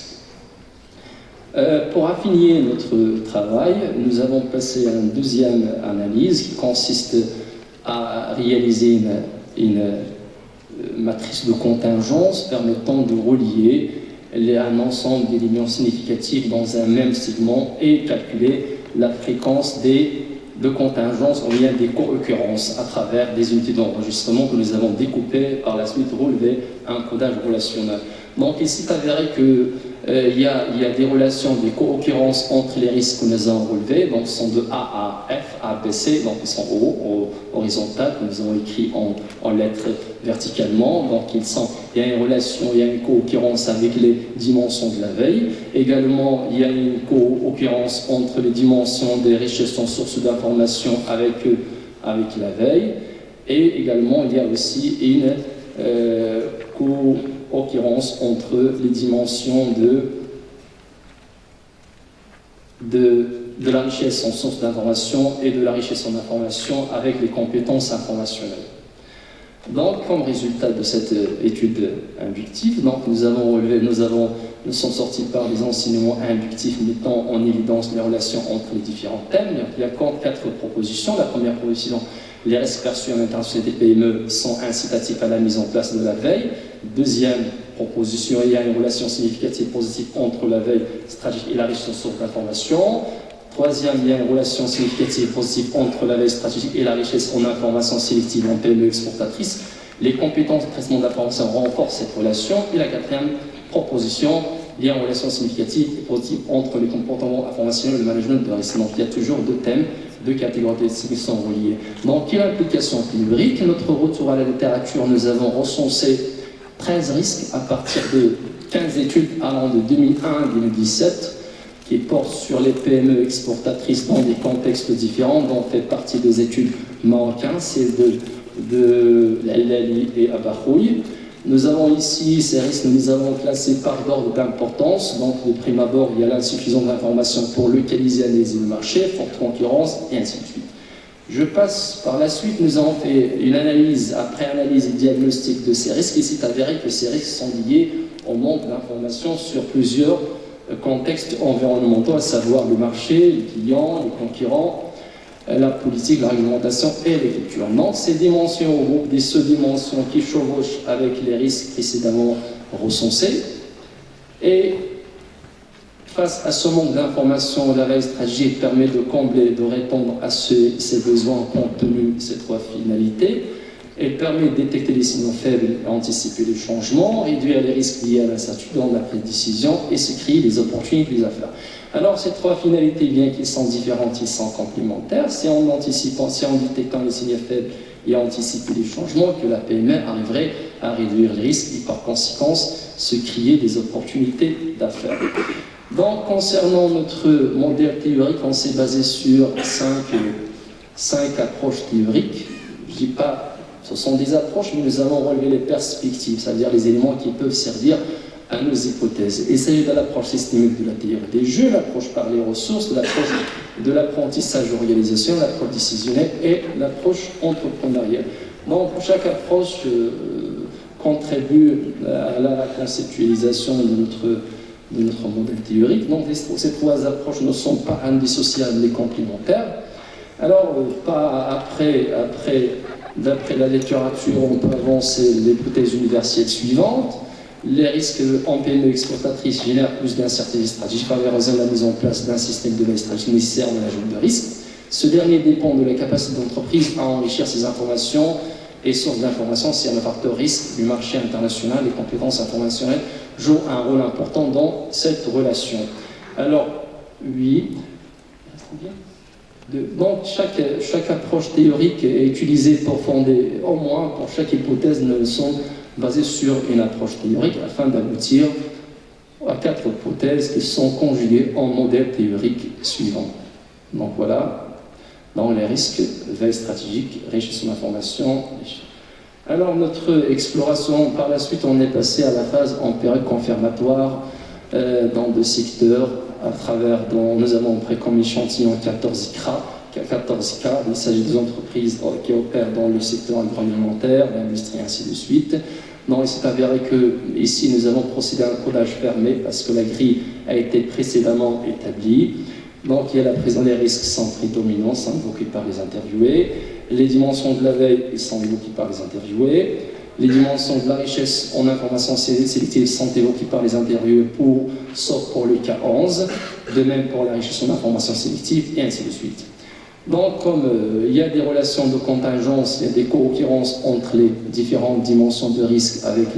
Pour affiner notre travail, nous avons passé à une deuxième analyse qui consiste à réaliser une matrice de contingence permettant de relier un ensemble d'éléments significatifs dans un même segment et calculer la fréquence de contingence ou bien des co-occurrences à travers des unités d'enregistrement que nous avons découpées, par la suite relevé un codage relationnel. Donc il s'est avéré que il y a des relations, des co-occurrences entre les risques que nous avons relevés, donc ils sont de A à F, A, B, C, donc ils sont horizontales, que nous avons écrit en lettres verticalement, donc il y a une relation, il y a une co-occurrence avec les dimensions de la veille. Également, il y a une co-occurrence entre les dimensions des richesses en sources d'information avec la veille, et également il y a aussi une co-occurrence entre les dimensions de la richesse en source d'information et de la richesse en information avec les compétences informationnelles. Donc, comme résultat de cette étude inductive, donc nous sommes sortis par des enseignements inductifs mettant en évidence les relations entre les différents thèmes. Il y a 4 propositions. La première proposition, les risques perçus à l'intention des PME sont incitatifs à la mise en place de la veille. Deuxième proposition, il y a une relation significative positive entre la veille stratégique et la richesse en sources d'information. Troisième, il y a une relation significative positive entre la veille stratégique et la richesse en information sélective en PME exportatrice. Les compétences de traitement d'information renforcent cette relation. Et la quatrième proposition, il y a une relation significative et positive entre les comportements informationnels et le management de risque. Donc il y a toujours 2 thèmes, 2 catégories de risques qui sont reliées. Donc quelle application numérique? Notre retour à la littérature, nous avons recensé 13 risques à partir de 15 études allant de 2001 à 2017 qui portent sur les PME exportatrices dans des contextes différents, dont fait partie des études marocaines, celles de Lali et Abahoui. Nous avons ici ces risques, nous les avons classés par ordre d'importance. Donc, de prime abord, il y a l'insuffisance d'informations pour localiser et analyser le marché, forte concurrence, et ainsi de suite. Je passe par la suite, nous avons fait une analyse, après analyse et diagnostic de ces risques, et c'est avéré que ces risques sont liés au manque d'informations sur plusieurs contextes environnementaux, à savoir le marché, les clients, les concurrents, la politique, la réglementation et les cultures. Donc, ces dimensions regroupent des sous-dimensions qui chevauchent avec les risques précédemment recensés. Et Face à ce manque d'informations, la veille stratégique permet de combler, de répondre à ces besoins compte tenu de ces trois finalités. Elle permet de détecter les signaux faibles et anticiper les changements, réduire les risques liés à l'incertitude dans la prise de décision et se créer des opportunités des affaires. Alors, ces trois finalités, bien qu'ils sont différentes, ils sont complémentaires. C'est en anticipant, c'est en détectant les signaux faibles et anticiper les changements que la PME arriverait à réduire les risques et par conséquent se créer des opportunités d'affaires. Donc, concernant notre modèle théorique, on s'est basé sur cinq approches théoriques. Je ne dis pas, ce sont des approches, mais nous avons relevé les perspectives, c'est-à-dire les éléments qui peuvent servir à nos hypothèses. Il s'agit de l'approche systémique de la théorie des jeux, l'approche par les ressources, l'approche de l'apprentissage organisation, l'approche décisionnelle et l'approche entrepreneuriale. Donc, chaque approche contribue à la conceptualisation de notre modèle théorique. Donc, ces trois approches ne sont pas indissociables et complémentaires. Alors, d'après la littérature, on peut avancer l'hypothèse universelle suivante. Les risques en PME exportatrice génèrent plus d'incertitudes stratégiques, favorisant la mise en place d'un système de veille stratégique nécessaire au management de risque. Ce dernier dépend de la capacité de l'entreprise à enrichir ses informations et sources d'informations. C'est un facteur risque du marché international. Les compétences informationnelles jouent un rôle important dans cette relation. Alors, oui. Donc, chaque approche théorique est utilisée pour fonder, au moins pour chaque hypothèse, nous sommes basés sur une approche théorique afin d'aboutir à 4 hypothèses qui sont conjuguées en modèle théorique suivant. Donc voilà, dans les risques, veille stratégique, richesse en information. Alors, notre exploration, par la suite, on est passé à la phase en période confirmatoire dans 2 secteurs. Nous avons pris comme échantillon 14 cas. Il s'agit des entreprises qui opèrent dans le secteur agroalimentaire, l'industrie, ainsi de suite. Donc, il s'est avéré que ici, nous avons procédé à un codage fermé parce que la grille a été précédemment établie. Donc, il y a la prise des risques sont prédominants, sont évoqués par les interviewés. Les dimensions de la veille sont évoquées par les interviewés. Les dimensions de la richesse en information sélective sont évoquées par les interviewés, sauf pour le cas 11, de même pour la richesse en information sélective, et ainsi de suite. Donc, comme il y a des relations de contingence, il y a des co-occurrences entre les différentes dimensions de risque avec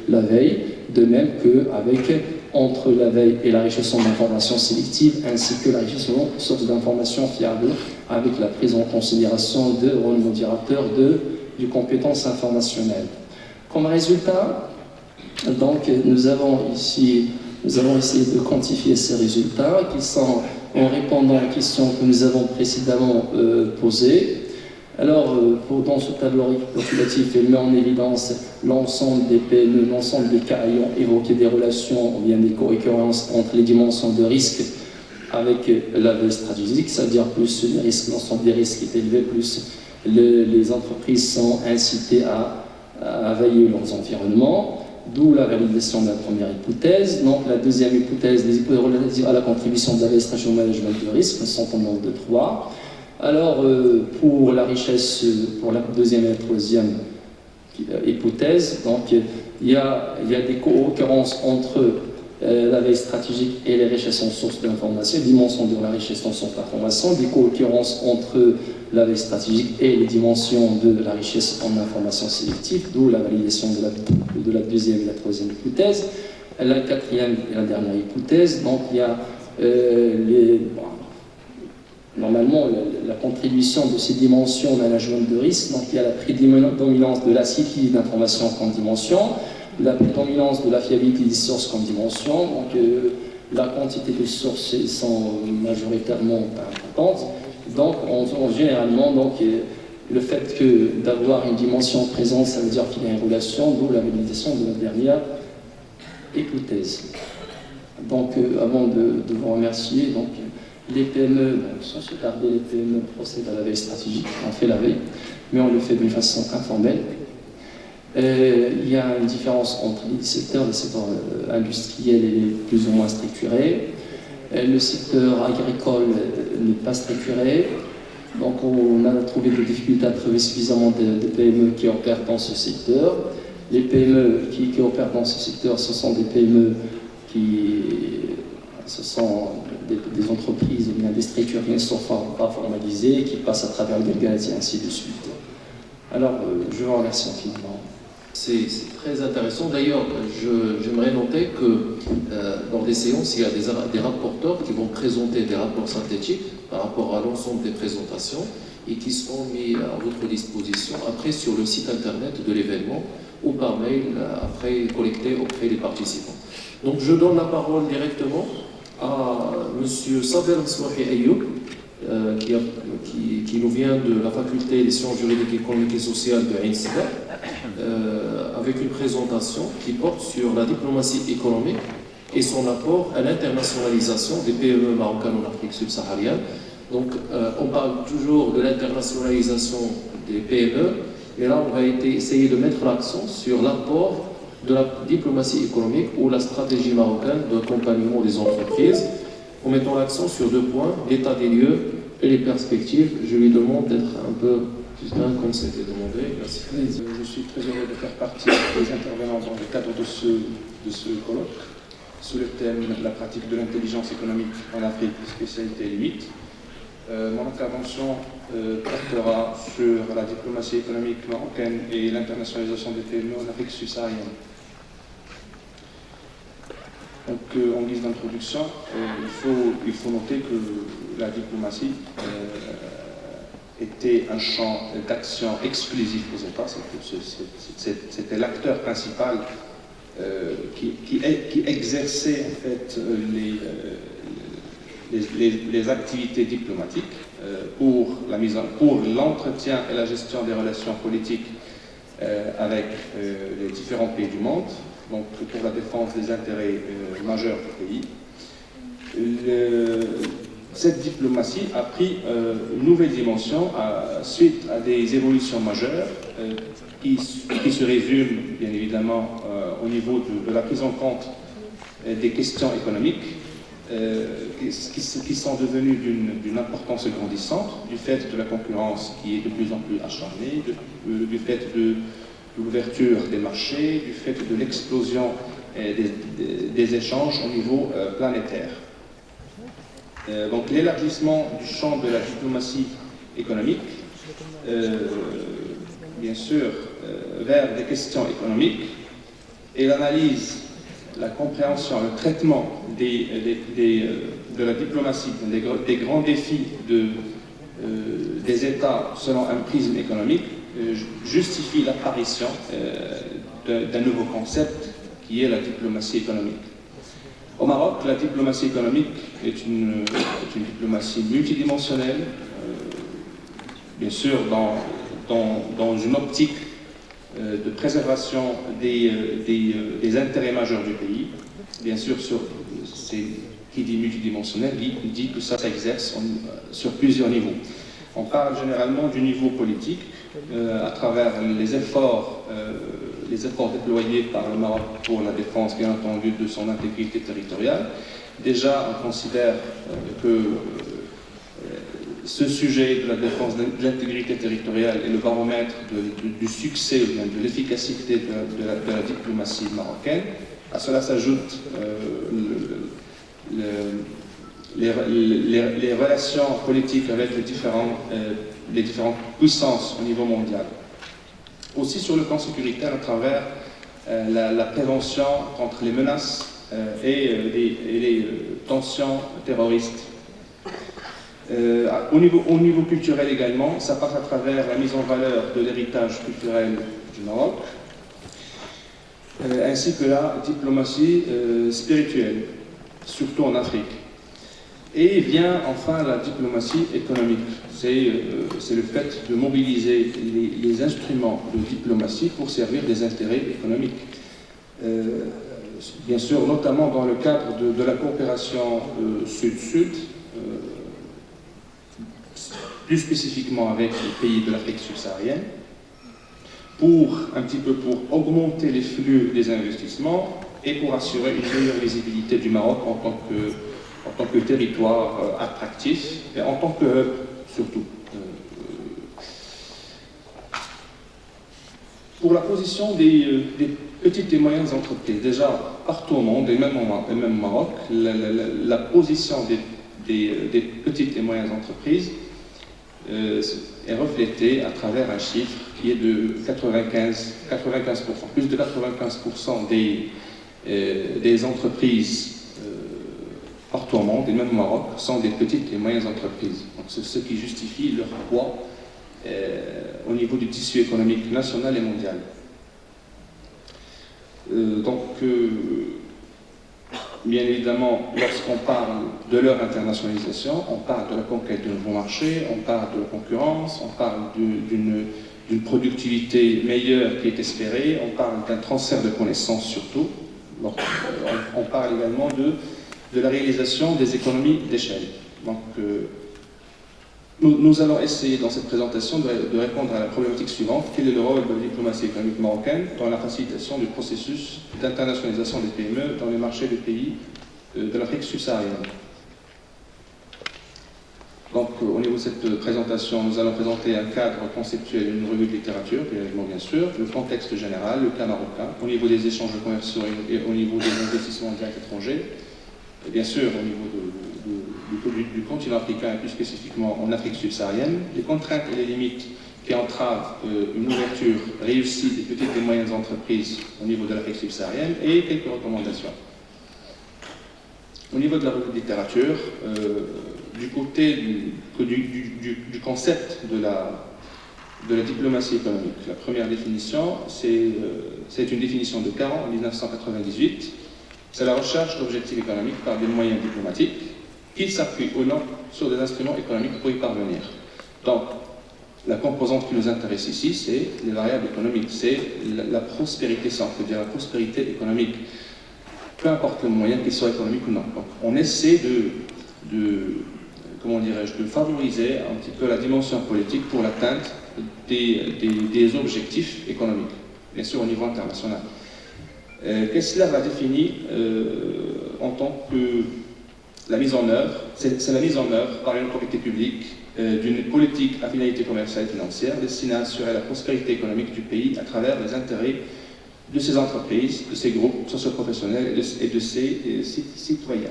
la veille, de même entre la veille et la richesse en information sélective, ainsi que la richesse en sources d'informations fiables, avec la prise en considération de rôle modérateur du compétence informationnelle. Comme résultat, donc, nous avons essayé de quantifier ces résultats qui sont en répondant aux questions que nous avons précédemment posées. Alors, dans ce tableau récapitulatif, il met en évidence l'ensemble des PME, l'ensemble des cas ayant évoqué des relations ou bien des co-occurrences entre les dimensions de risque avec la veille stratégique, c'est-à-dire plus les risques, l'ensemble des risques est élevé, plus les entreprises sont incitées à veiller leurs environnements, d'où la validation de la première hypothèse. Donc, la deuxième hypothèse, les hypothèses relatives à la contribution de la veille stratégique au management de risque, sont au nombre de 3. Alors, pour la richesse, pour la deuxième et la troisième hypothèse, donc, il y a des co-occurrences entre la veille stratégique et les richesses en sources d'information, dimension de la richesse en sources d'information, des co-occurrences entre la veille stratégique et les dimensions de la richesse en information sélective, d'où la validation de la deuxième et la troisième hypothèse. La quatrième et la dernière hypothèse, donc il y a normalement la contribution de ces dimensions au management de risque, donc il y a la prédominance de la cyclicité d'information comme dimension, la prédominance de la fiabilité des sources comme dimension, donc la quantité de sources sont majoritairement importantes. Donc, généralement, le fait d'avoir une dimension présente, ça veut dire qu'il y a une relation, d'où la validation de la dernière hypothèse. Donc, avant de vous remercier, donc, les PME, sans se tarder, les PME procèdent à la veille stratégique, on fait la veille, mais on le fait d'une façon informelle. Il y a une différence entre les secteurs industriels et plus ou moins structurés. Le secteur agricole n'est pas structuré, donc on a trouvé des difficultés à trouver suffisamment de PME qui opèrent dans ce secteur. Les PME qui opèrent dans ce secteur, ce sont des PME qui ce sont des entreprises ou bien des structures qui ne sont pas formalisées, qui passent à travers le Belgaz et ainsi de suite. Alors, je vous remercie infiniment. C'est très intéressant. D'ailleurs, j'aimerais noter que dans des séances, il y a des rapporteurs qui vont présenter des rapports synthétiques par rapport à l'ensemble des présentations et qui seront mis à votre disposition après sur le site internet de l'événement ou par mail après collecté auprès des participants. Donc je donne la parole directement à M. Saber Nsouhi Ayoub, qui nous vient de la faculté des sciences juridiques, économiques et sociales de Ain Sida, avec une présentation qui porte sur la diplomatie économique et son apport à l'internationalisation des PME marocaines en Afrique subsaharienne. Donc on parle toujours de l'internationalisation des PME, mais là on va essayer de mettre l'accent sur l'apport de la diplomatie économique ou la stratégie marocaine d'accompagnement des entreprises, en mettant l'accent sur 2 points, l'état des lieux et les perspectives. Je lui demande d'être un peu plus loin comme c'était demandé. Merci. Je suis très heureux de faire partie des intervenants dans le cadre de ce colloque sous le thème de la pratique de l'intelligence économique en Afrique, spécialité 8. Mon intervention portera sur la diplomatie économique marocaine et l'internationalisation des PME en Afrique subsaharienne. Donc, en guise d'introduction, il faut noter que la diplomatie était un champ d'action exclusif aux États. C'était l'acteur principal qui exerçait en fait les activités diplomatiques pour l'entretien et la gestion des relations politiques avec les différents pays du monde, donc pour la défense des intérêts majeurs du pays. Cette diplomatie a pris une nouvelle dimension suite à des évolutions majeures qui se résument bien évidemment au niveau de la prise en compte des questions économiques qui sont devenues d'une importance grandissante du fait de la concurrence qui est de plus en plus acharnée, du fait de l'ouverture des marchés, du fait de l'explosion des échanges au niveau planétaire. Donc l'élargissement du champ de la diplomatie économique, bien sûr, vers des questions économiques et l'analyse, la compréhension, le traitement de la diplomatie, des grands défis des États selon un prisme économique, justifie l'apparition d'un nouveau concept qui est la diplomatie économique. Au Maroc, la diplomatie économique est une diplomatie multidimensionnelle, bien sûr dans une optique de préservation des intérêts majeurs du pays. Bien sûr, qui dit multidimensionnel dit que ça s'exerce sur plusieurs niveaux. On parle généralement du niveau politique à travers les efforts déployés par le Maroc pour la défense, bien entendu, de son intégrité territoriale. Déjà, on considère que ce sujet de la défense de l'intégrité territoriale est le baromètre du succès ou bien de l'efficacité de la diplomatie marocaine. À cela s'ajoutent les relations politiques avec les différentes puissances au niveau mondial. Aussi sur le plan sécuritaire à travers la prévention contre les menaces et les tensions terroristes. Au niveau culturel également, ça passe à travers la mise en valeur de l'héritage culturel du Maroc, ainsi que la diplomatie spirituelle, surtout en Afrique. Et vient enfin la diplomatie économique. C'est le fait de mobiliser les instruments de diplomatie pour servir des intérêts économiques. Bien sûr, notamment dans le cadre de la coopération Sud-Sud, plus spécifiquement avec les pays de l'Afrique subsaharienne, pour augmenter les flux des investissements et pour assurer une meilleure visibilité du Maroc en tant que territoire attractif et en tant que hub surtout. Pour la position des petites et moyennes entreprises. Déjà, partout au monde, et même au Maroc, la position des petites et moyennes entreprises est reflétée à travers un chiffre qui est de 95%. Plus de 95% des entreprises partout au monde, et même au Maroc, sont des petites et moyennes entreprises. Donc, c'est ce qui justifie leur poids au niveau du tissu économique national et mondial. Bien évidemment, lorsqu'on parle de leur internationalisation, on parle de la conquête de nouveaux marchés, on parle de la concurrence, on parle d'une productivité meilleure qui est espérée, on parle d'un transfert de connaissances surtout. Donc, on parle également de la réalisation des économies d'échelle. Donc, nous allons essayer dans cette présentation de répondre à la problématique suivante. Quel est le rôle de la diplomatie économique marocaine dans la facilitation du processus d'internationalisation des PME dans les marchés des pays de l'Afrique subsaharienne? Donc, au niveau de cette présentation, nous allons présenter un cadre conceptuel, une revue de littérature, bien sûr, le contexte général, le cas marocain, au niveau des échanges commerciaux et au niveau des investissements directs étrangers, et bien sûr au niveau du continent africain et plus spécifiquement en Afrique subsaharienne, les contraintes et les limites qui entravent une ouverture réussie des petites et moyennes entreprises au niveau de l'Afrique subsaharienne et quelques recommandations. Au niveau de la revue de littérature, du côté du concept de la diplomatie économique, la première définition, c'est une définition de Caron en 1998. C'est la recherche d'objectifs économiques par des moyens diplomatiques qui s'appuient ou non sur des instruments économiques pour y parvenir. Donc, la composante qui nous intéresse ici, c'est les variables économiques, c'est la prospérité, ça on peut dire la prospérité économique, peu importe le moyen, qu'il soit économique ou non. Donc, on essaie comment dirais-je, de favoriser un petit peu la dimension politique pour l'atteinte des objectifs économiques, bien sûr au niveau international. Kessler l'a défini en tant que la mise en œuvre, c'est la mise en œuvre par une autorité publique d'une politique à finalité commerciale et financière destinée à assurer la prospérité économique du pays à travers les intérêts de ses entreprises, de ses groupes socio-professionnels et de ses citoyens.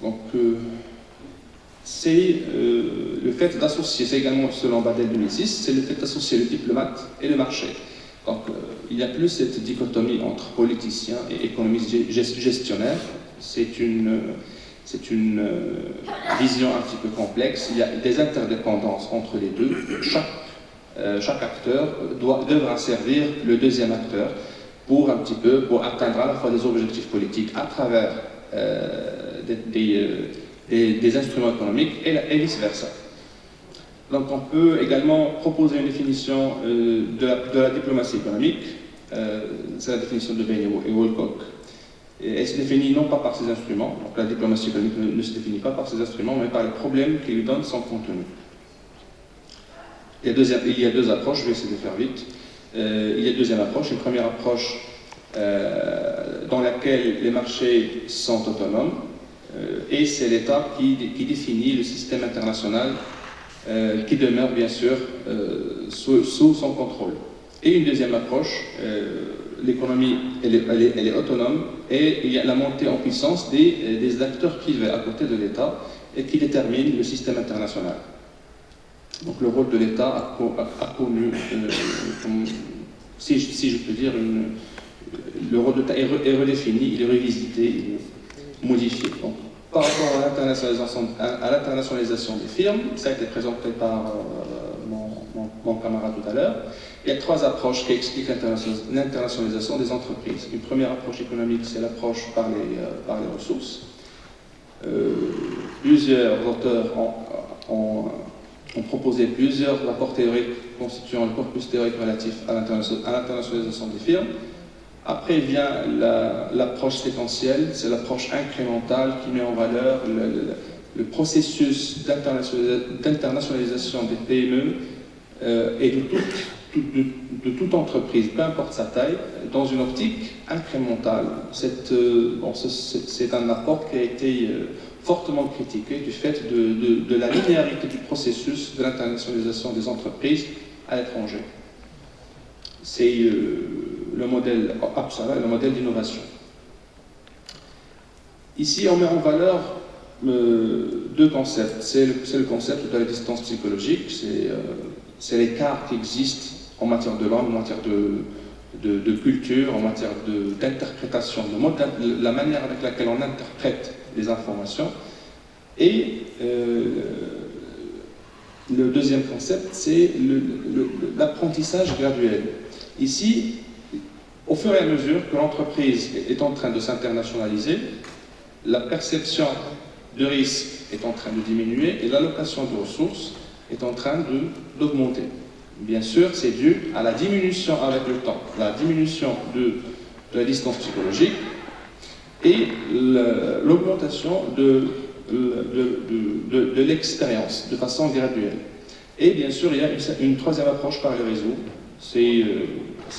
Donc, c'est le fait d'associer, c'est également selon Badel 2006, c'est le fait d'associer le diplomate et le marché. Donc, il n'y a plus cette dichotomie entre politiciens et économistes gestionnaires. C'est une vision un petit peu complexe. Il y a des interdépendances entre les deux. Chaque acteur devra servir le deuxième acteur pour atteindre à la fois des objectifs politiques à travers des instruments économiques et vice-versa. Donc on peut également proposer une définition de la diplomatie économique, c'est la définition de Bain et Wolcock. Elle se définit non pas par ses instruments, donc la diplomatie économique ne se définit pas par ses instruments, mais par les problèmes qui lui donnent son contenu. Il y a deux approches, je vais essayer de faire vite. Il y a une deuxième approche, une première approche dans laquelle les marchés sont autonomes, et c'est l'État qui définit le système international qui demeure bien sûr sous son contrôle. Et une deuxième approche, l'économie elle est autonome et il y a la montée en puissance des acteurs privés à côté de l'État et qui déterminent le système international. Donc le rôle de l'État a connu, si je peux dire, le rôle de l'État est redéfini, il est revisité, il est modifié. Donc, par rapport à l'internationalisation des firmes, ça a été présenté par mon camarade tout à l'heure, il y a trois approches qui expliquent l'internationalisation des entreprises. Une première approche économique, c'est l'approche par les ressources. Plusieurs auteurs ont proposé plusieurs rapports théoriques constituant le corpus théorique relatif à l'internationalisation des firmes. Après vient l'approche séquentielle, c'est l'approche incrémentale qui met en valeur le processus d'internationalisation des PME et de toute entreprise, peu importe sa taille, dans une optique incrémentale. C'est un apport qui a été fortement critiqué du fait de la linéarité du processus de l'internationalisation des entreprises à l'étranger. c'est le modèle Apsara, le modèle d'innovation. Ici, on met en valeur deux concepts. C'est le concept de la distance psychologique, c'est l'écart qui existe en matière de langue, en matière de culture, en matière d'interprétation, la manière avec laquelle on interprète les informations. Et le deuxième concept, c'est l'apprentissage graduel. Ici, au fur et à mesure que l'entreprise est en train de s'internationaliser, la perception de risque est en train de diminuer et l'allocation de ressources est en train d'augmenter. Bien sûr, c'est dû à la diminution avec le temps, la diminution de la distance psychologique et l'augmentation de l'expérience de façon graduelle. Et bien sûr, il y a une troisième approche par le réseau, c'est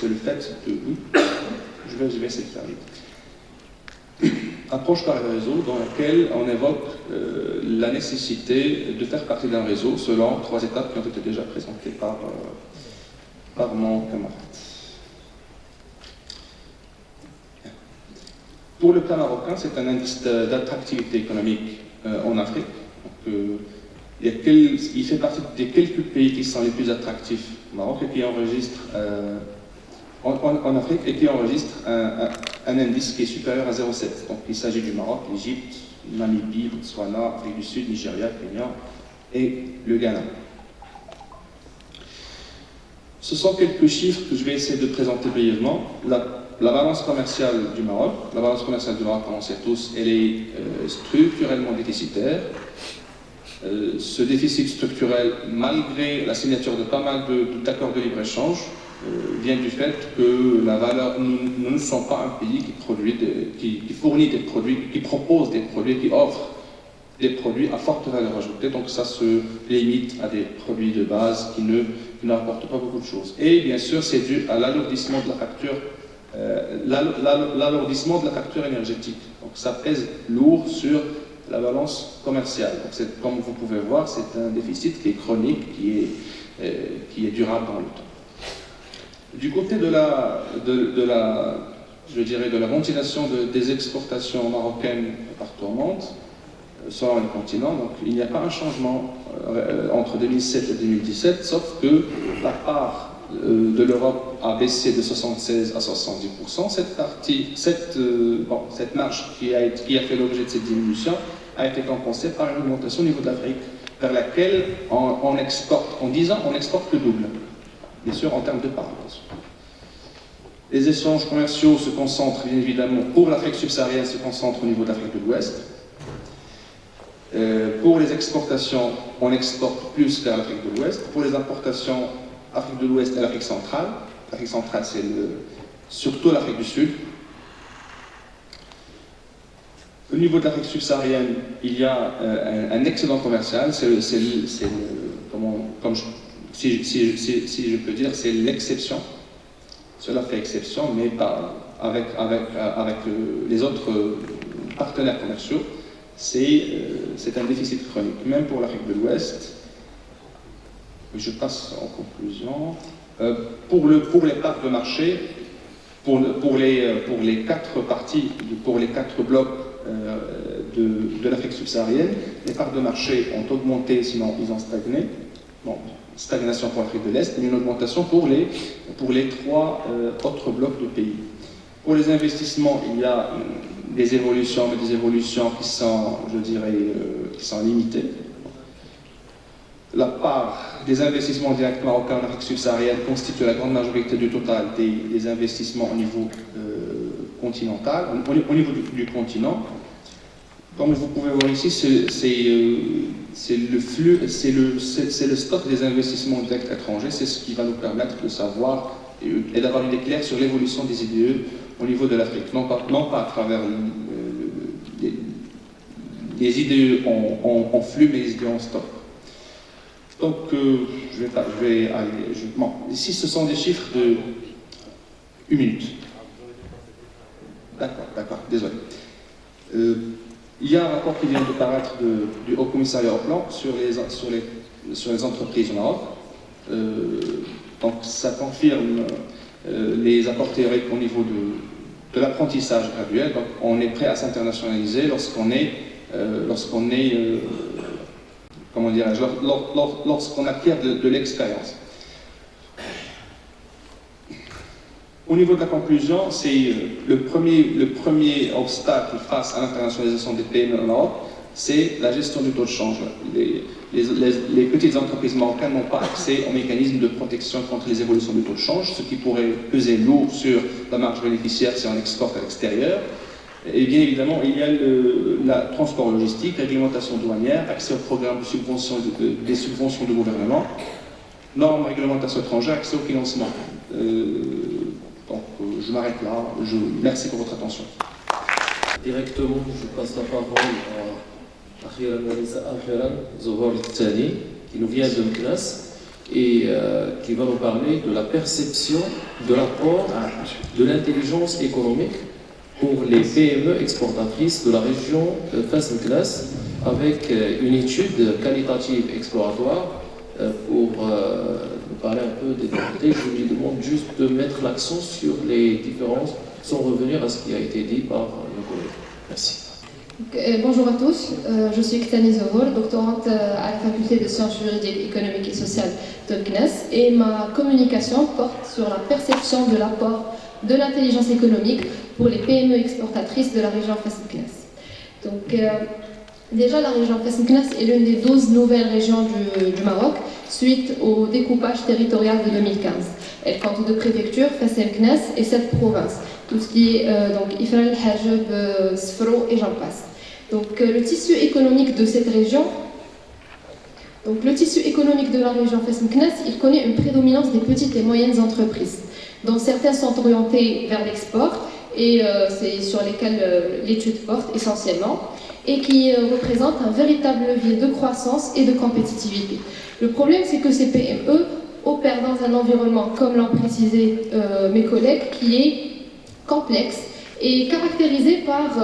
le fait de... Je vais essayer de faire vite. Approche par le réseau dans laquelle on évoque la nécessité de faire partie d'un réseau selon 3 étapes qui ont été déjà présentées par mon camarade. Pour le cas marocain, c'est un indice d'attractivité économique en Afrique. Donc, il fait partie des quelques pays qui sont les plus attractifs au Maroc et qui enregistrent en Afrique et qui enregistre un indice qui est supérieur à 0,7. Donc il s'agit du Maroc, l'Égypte, Namibie, Botswana, Afrique du Sud, Nigeria, Kenya et le Ghana. Ce sont quelques chiffres que je vais essayer de présenter brièvement. La balance commerciale du Maroc, comme on sait tous, elle est structurellement déficitaire. Ce déficit structurel, malgré la signature de pas mal d'accords de libre-échange, vient du fait que nous ne sommes pas un pays qui fournit des produits, qui propose des produits, qui offre des produits à forte valeur ajoutée. Donc ça se limite à des produits de base qui n'apportent pas beaucoup de choses. Et bien sûr, c'est dû à l'alourdissement de la facture, l'alourdissement de la facture énergétique. Donc ça pèse lourd sur la balance commerciale. Donc comme vous pouvez voir, c'est un déficit qui est chronique, qui est durable dans le temps. Du côté de la ventilation des exportations marocaines partout au monde, selon les continents, donc il n'y a pas un changement entre 2007 et 2017, sauf que la part de l'Europe a baissé de 76 à 70%. Cette marge qui a fait l'objet de cette diminution a été compensée par une augmentation au niveau de l'Afrique, vers laquelle on exporte, en 10 ans, on exporte le double. Bien sûr, en termes de part. Les échanges commerciaux se concentrent, bien évidemment, pour l'Afrique subsaharienne, se concentrent au niveau de l'Afrique de l'Ouest. Pour les exportations, on exporte plus vers l'Afrique de l'Ouest. Pour les importations, Afrique de l'Ouest et l'Afrique centrale. L'Afrique centrale, c'est surtout l'Afrique du Sud. Au niveau de l'Afrique subsaharienne, il y a un excédent commercial. Si je peux dire, c'est l'exception. Cela fait exception, mais pas avec les autres partenaires commerciaux. C'est un déficit chronique, même pour l'Afrique de l'Ouest. Je passe en conclusion. Pour les parts de marché, pour les 4 parties, pour les 4 blocs de l'Afrique subsaharienne, les parts de marché ont augmenté, sinon ils ont stagné. Bon, stagnation pour l'Afrique de l'Est, mais une augmentation pour les 3 autres blocs de pays. Pour les investissements, il y a des évolutions, mais des évolutions qui sont, je dirais, qui sont limitées. La part des investissements directs marocains en Afrique subsaharienne constitue la grande majorité du total des investissements au niveau continental, au niveau du continent. Comme vous pouvez voir ici, c'est le flux, c'est le stock des investissements directs étrangers, c'est ce qui va nous permettre de savoir et d'avoir une idée claire sur l'évolution des IDE au niveau de l'Afrique, non pas à travers les IDE en flux, mais les IDE en stock. Donc, ici, ce sont des chiffres de 1 minute. D'accord, désolé. Il y a un rapport qui vient de paraître du Haut Commissariat au Plan sur les entreprises au Maroc. Donc ça confirme les apports théoriques au niveau de l'apprentissage graduel. Donc on est prêt à s'internationaliser lorsqu'on acquiert de l'expérience. Au niveau de la conclusion, c'est le premier obstacle face à l'internationalisation des PME au Maroc, c'est la gestion du taux de change. Les petites entreprises marocaines n'ont pas accès au mécanisme de protection contre les évolutions du taux de change, ce qui pourrait peser lourd sur la marge bénéficiaire si on exporte à l'extérieur. Et bien évidemment, il y a le transport logistique, réglementation douanière, accès au programme de subvention des subventions du gouvernement, normes, réglementation étrangère, accès au financement. Donc je m'arrête là. Merci pour votre attention. Directement, je passe la parole à Akhiran Zohor Tani, qui nous vient de Meknas et qui va nous parler de la perception de l'apport de l'intelligence économique pour les PME exportatrices de la région Fès Meknas, avec une étude qualitative exploratoire pour nous parler un peu des difficultés. Je lui demande juste de mettre l'accent sur les différences sans revenir à ce qui a été dit par nos collègues. Merci. Bonjour à tous, je suis Ktani Zohor, doctorante à la faculté de sciences juridiques, économiques et sociales de CNES, et ma communication porte sur la perception de l'apport de l'intelligence économique pour les PME exportatrices de la région Fès Meknas. Donc, déjà, la région Fès Meknas est l'une des 12 nouvelles régions du Maroc suite au découpage territorial de 2015. Elle compte 2 préfectures, Fès Meknas, et 7 provinces, tout ce qui est donc Ifrane, Hajeb, Sfro et j'en passe. Donc, le tissu économique de cette région, donc le tissu économique de la région Fès Meknas, il connaît une prédominance des petites et moyennes entreprises, dont certaines sont orientées vers l'export, et c'est sur lesquelles l'étude porte essentiellement, et qui représentent un véritable levier de croissance et de compétitivité. Le problème, c'est que ces PME opèrent dans un environnement, comme l'ont précisé mes collègues, qui est complexe et caractérisé par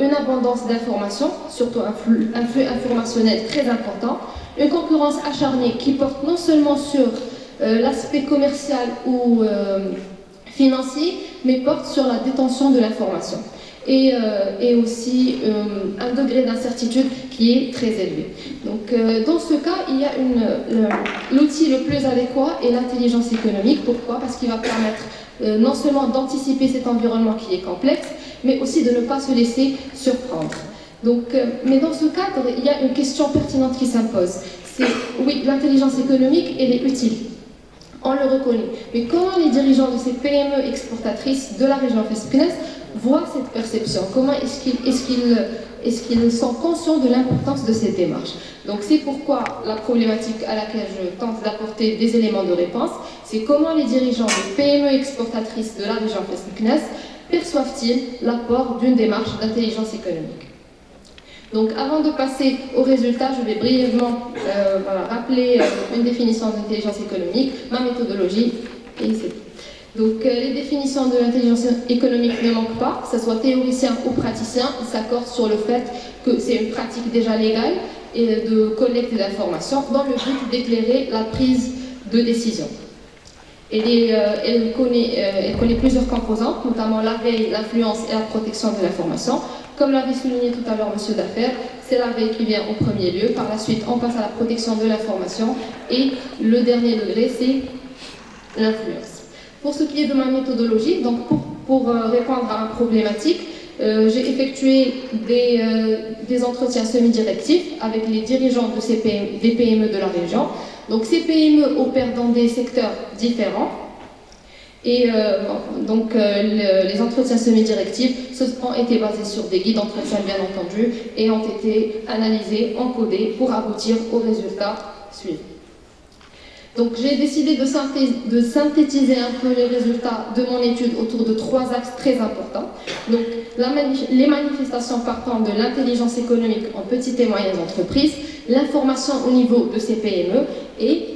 une abondance d'informations, surtout un flux informationnel très important, une concurrence acharnée qui porte non seulement sur l'aspect commercial ou financier, mais porte sur la détention de l'information. Et aussi un degré d'incertitude qui est très élevé. Donc, dans ce cas, il y a l'outil le plus adéquat est l'intelligence économique. Pourquoi? Parce qu'il va permettre non seulement d'anticiper cet environnement qui est complexe, mais aussi de ne pas se laisser surprendre. Donc, mais dans ce cadre, il y a une question pertinente qui s'impose. C'est, oui, l'intelligence économique, elle est utile. On le reconnaît. Mais comment les dirigeants de ces PME exportatrices de la région Fès Meknas voient cette perception? Comment est-ce qu'ils sont conscients de l'importance de cette démarche? Donc c'est pourquoi la problématique à laquelle je tente d'apporter des éléments de réponse, c'est comment les dirigeants de PME exportatrices de la région Fès Meknas perçoivent-ils l'apport d'une démarche d'intelligence économique? Donc avant de passer aux résultats, je vais brièvement rappeler une définition d'intelligence économique, ma méthodologie, et c'est tout. Donc les définitions de l'intelligence économique ne manquent pas, que ce soit théoricien ou praticien, ils s'accordent sur le fait que c'est une pratique déjà légale et de collecte d'informations dans le but d'éclairer la prise de décision. Elle connaît plusieurs composantes, notamment la veille, l'influence et la protection de l'information. Comme l'avait souligné tout à l'heure M. Dafer, c'est la veille qui vient au premier lieu. Par la suite, on passe à la protection de l'information. Et le dernier degré, c'est l'influence. Pour ce qui est de ma méthodologie, donc pour répondre à ma problématique, j'ai effectué des entretiens semi-directifs avec les dirigeants des PME de la région. Donc ces PME opèrent dans des secteurs différents. Et les entretiens semi-directifs ont été basés sur des guides d'entretien bien entendu et ont été analysés, encodés pour aboutir aux résultats suivants. Donc j'ai décidé de synthétiser un peu les résultats de mon étude autour de 3 axes très importants. Donc les manifestations partant de l'intelligence économique en petites et moyennes entreprises, l'information au niveau de ces PME et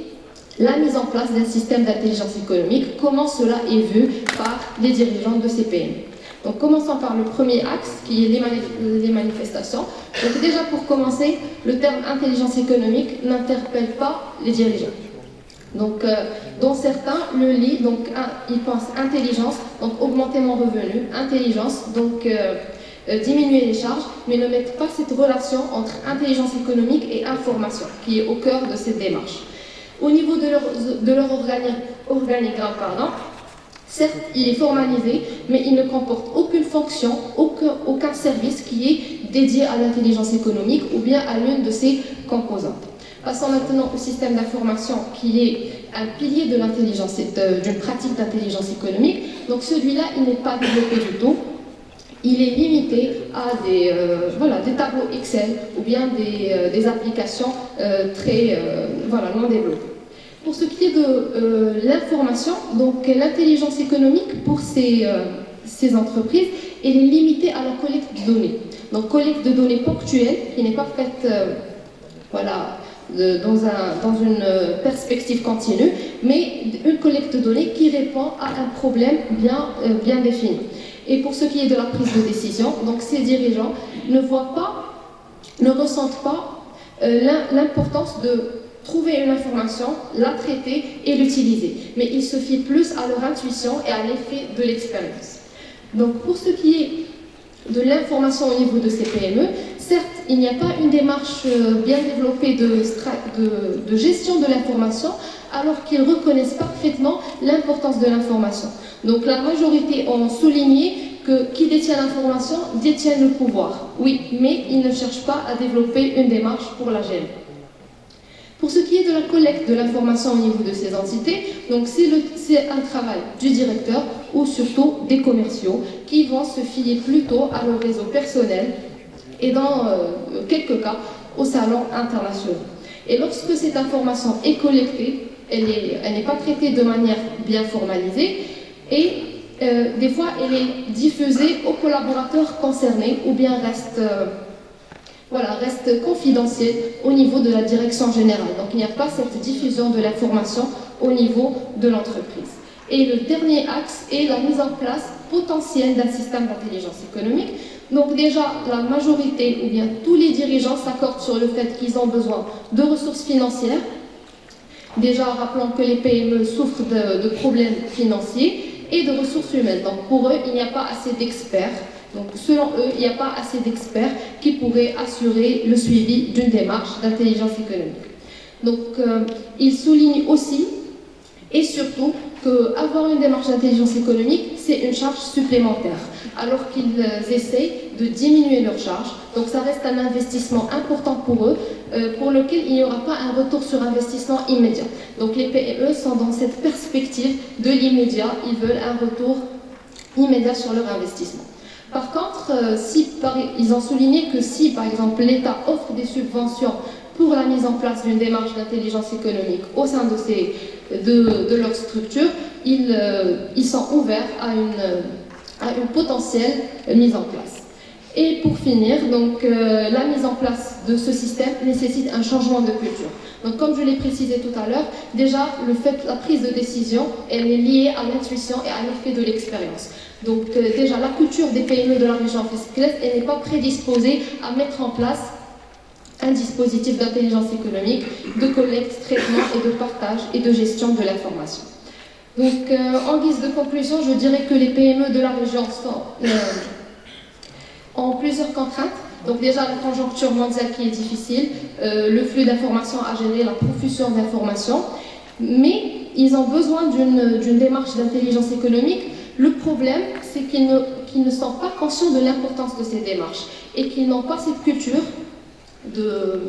la mise en place d'un système d'intelligence économique, comment cela est vu par les dirigeants de ces PME. Donc commençons par le premier axe qui est les manifestations. Donc déjà pour commencer, le terme intelligence économique n'interpelle pas les dirigeants. Donc, dans certains, le lit, donc, ils pensent intelligence, donc augmenter mon revenu, intelligence, donc diminuer les charges, mais ne mettent pas cette relation entre intelligence économique et information, qui est au cœur de cette démarche. Au niveau de leur organigramme, certes, il est formalisé, mais il ne comporte aucune fonction, aucun service qui est dédié à l'intelligence économique ou bien à l'une de ses composantes. Passons maintenant au système d'information qui est un pilier de l'intelligence, d'une pratique d'intelligence économique. Donc celui-là, il n'est pas développé du tout. Il est limité à des tableaux Excel ou bien des applications très non développées. Pour ce qui est de l'information, donc l'intelligence économique pour ces entreprises, elle est limitée à la collecte de données. Donc collecte de données ponctuelles qui n'est pas faite dans une perspective continue, mais une collecte de données qui répond à un problème bien défini. Et pour ce qui est de la prise de décision, donc ces dirigeants ne ressentent pas l'importance de trouver une information, la traiter et l'utiliser. Mais ils se fient plus à leur intuition et à l'effet de l'expérience. Donc pour ce qui est de l'information au niveau de ces PME, certes, il n'y a pas une démarche bien développée de gestion de l'information, alors qu'ils reconnaissent parfaitement l'importance de l'information. Donc la majorité ont souligné que qui détient l'information détient le pouvoir. Oui, mais ils ne cherchent pas à développer une démarche pour la gérer. Pour ce qui est de la collecte de l'information au niveau de ces entités, donc c'est un travail du directeur ou surtout des commerciaux qui vont se fier plutôt à leur réseau personnel et dans quelques cas au salon international. Et lorsque cette information est collectée, elle n'est pas traitée de manière bien formalisée et des fois elle est diffusée aux collaborateurs concernés ou bien reste confidentielle au niveau de la direction générale. Donc il n'y a pas cette diffusion de l'information au niveau de l'entreprise. Et le dernier axe est la mise en place potentielle d'un système d'intelligence économique. Donc déjà, la majorité ou bien tous les dirigeants s'accordent sur le fait qu'ils ont besoin de ressources financières. Déjà, rappelons que les PME souffrent de problèmes financiers et de ressources humaines. Donc pour eux, il n'y a pas assez d'experts. Donc selon eux, il n'y a pas assez d'experts qui pourraient assurer le suivi d'une démarche d'intelligence économique. Donc ils soulignent aussi et surtout qu'avoir une démarche d'intelligence économique, c'est une charge supplémentaire, alors qu'ils essayent de diminuer leurs charges. Donc ça reste un investissement important pour eux, pour lequel il n'y aura pas un retour sur investissement immédiat. Donc les PME sont dans cette perspective de l'immédiat, ils veulent un retour immédiat sur leur investissement. Par contre, ils ont souligné que si, par exemple, l'État offre des subventions pour la mise en place d'une démarche d'intelligence économique au sein de leur structure, ils sont ouverts à une potentielle mise en place. Et pour finir, donc, la mise en place de ce système nécessite un changement de culture. Donc, comme je l'ai précisé tout à l'heure, déjà, la prise de décision, elle est liée à l'intuition et à l'effet de l'expérience. Donc, déjà, la culture des PME de la région Fès-Kelès, elle n'est pas prédisposée à mettre en place un dispositif d'intelligence économique, de collecte, traitement et de partage et de gestion de l'information. Donc, en guise de conclusion, je dirais que les PME de la région ont plusieurs contraintes. Donc déjà, la conjoncture mondiale qui est difficile, le flux d'informations à gérer, la profusion d'informations, mais ils ont besoin d'une démarche d'intelligence économique. Le problème, c'est qu'ils ne sont pas conscients de l'importance de ces démarches et qu'ils n'ont pas cette culture de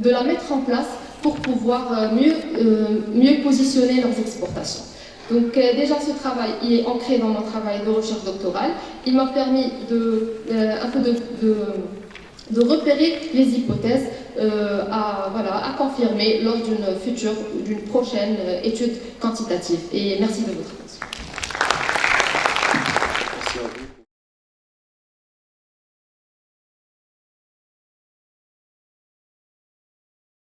la mettre en place pour pouvoir mieux positionner leurs exportations. Donc déjà ce travail il est ancré dans mon travail de recherche doctorale. Il m'a permis de repérer les hypothèses à confirmer lors d'une prochaine étude quantitative. Et merci de votre attention.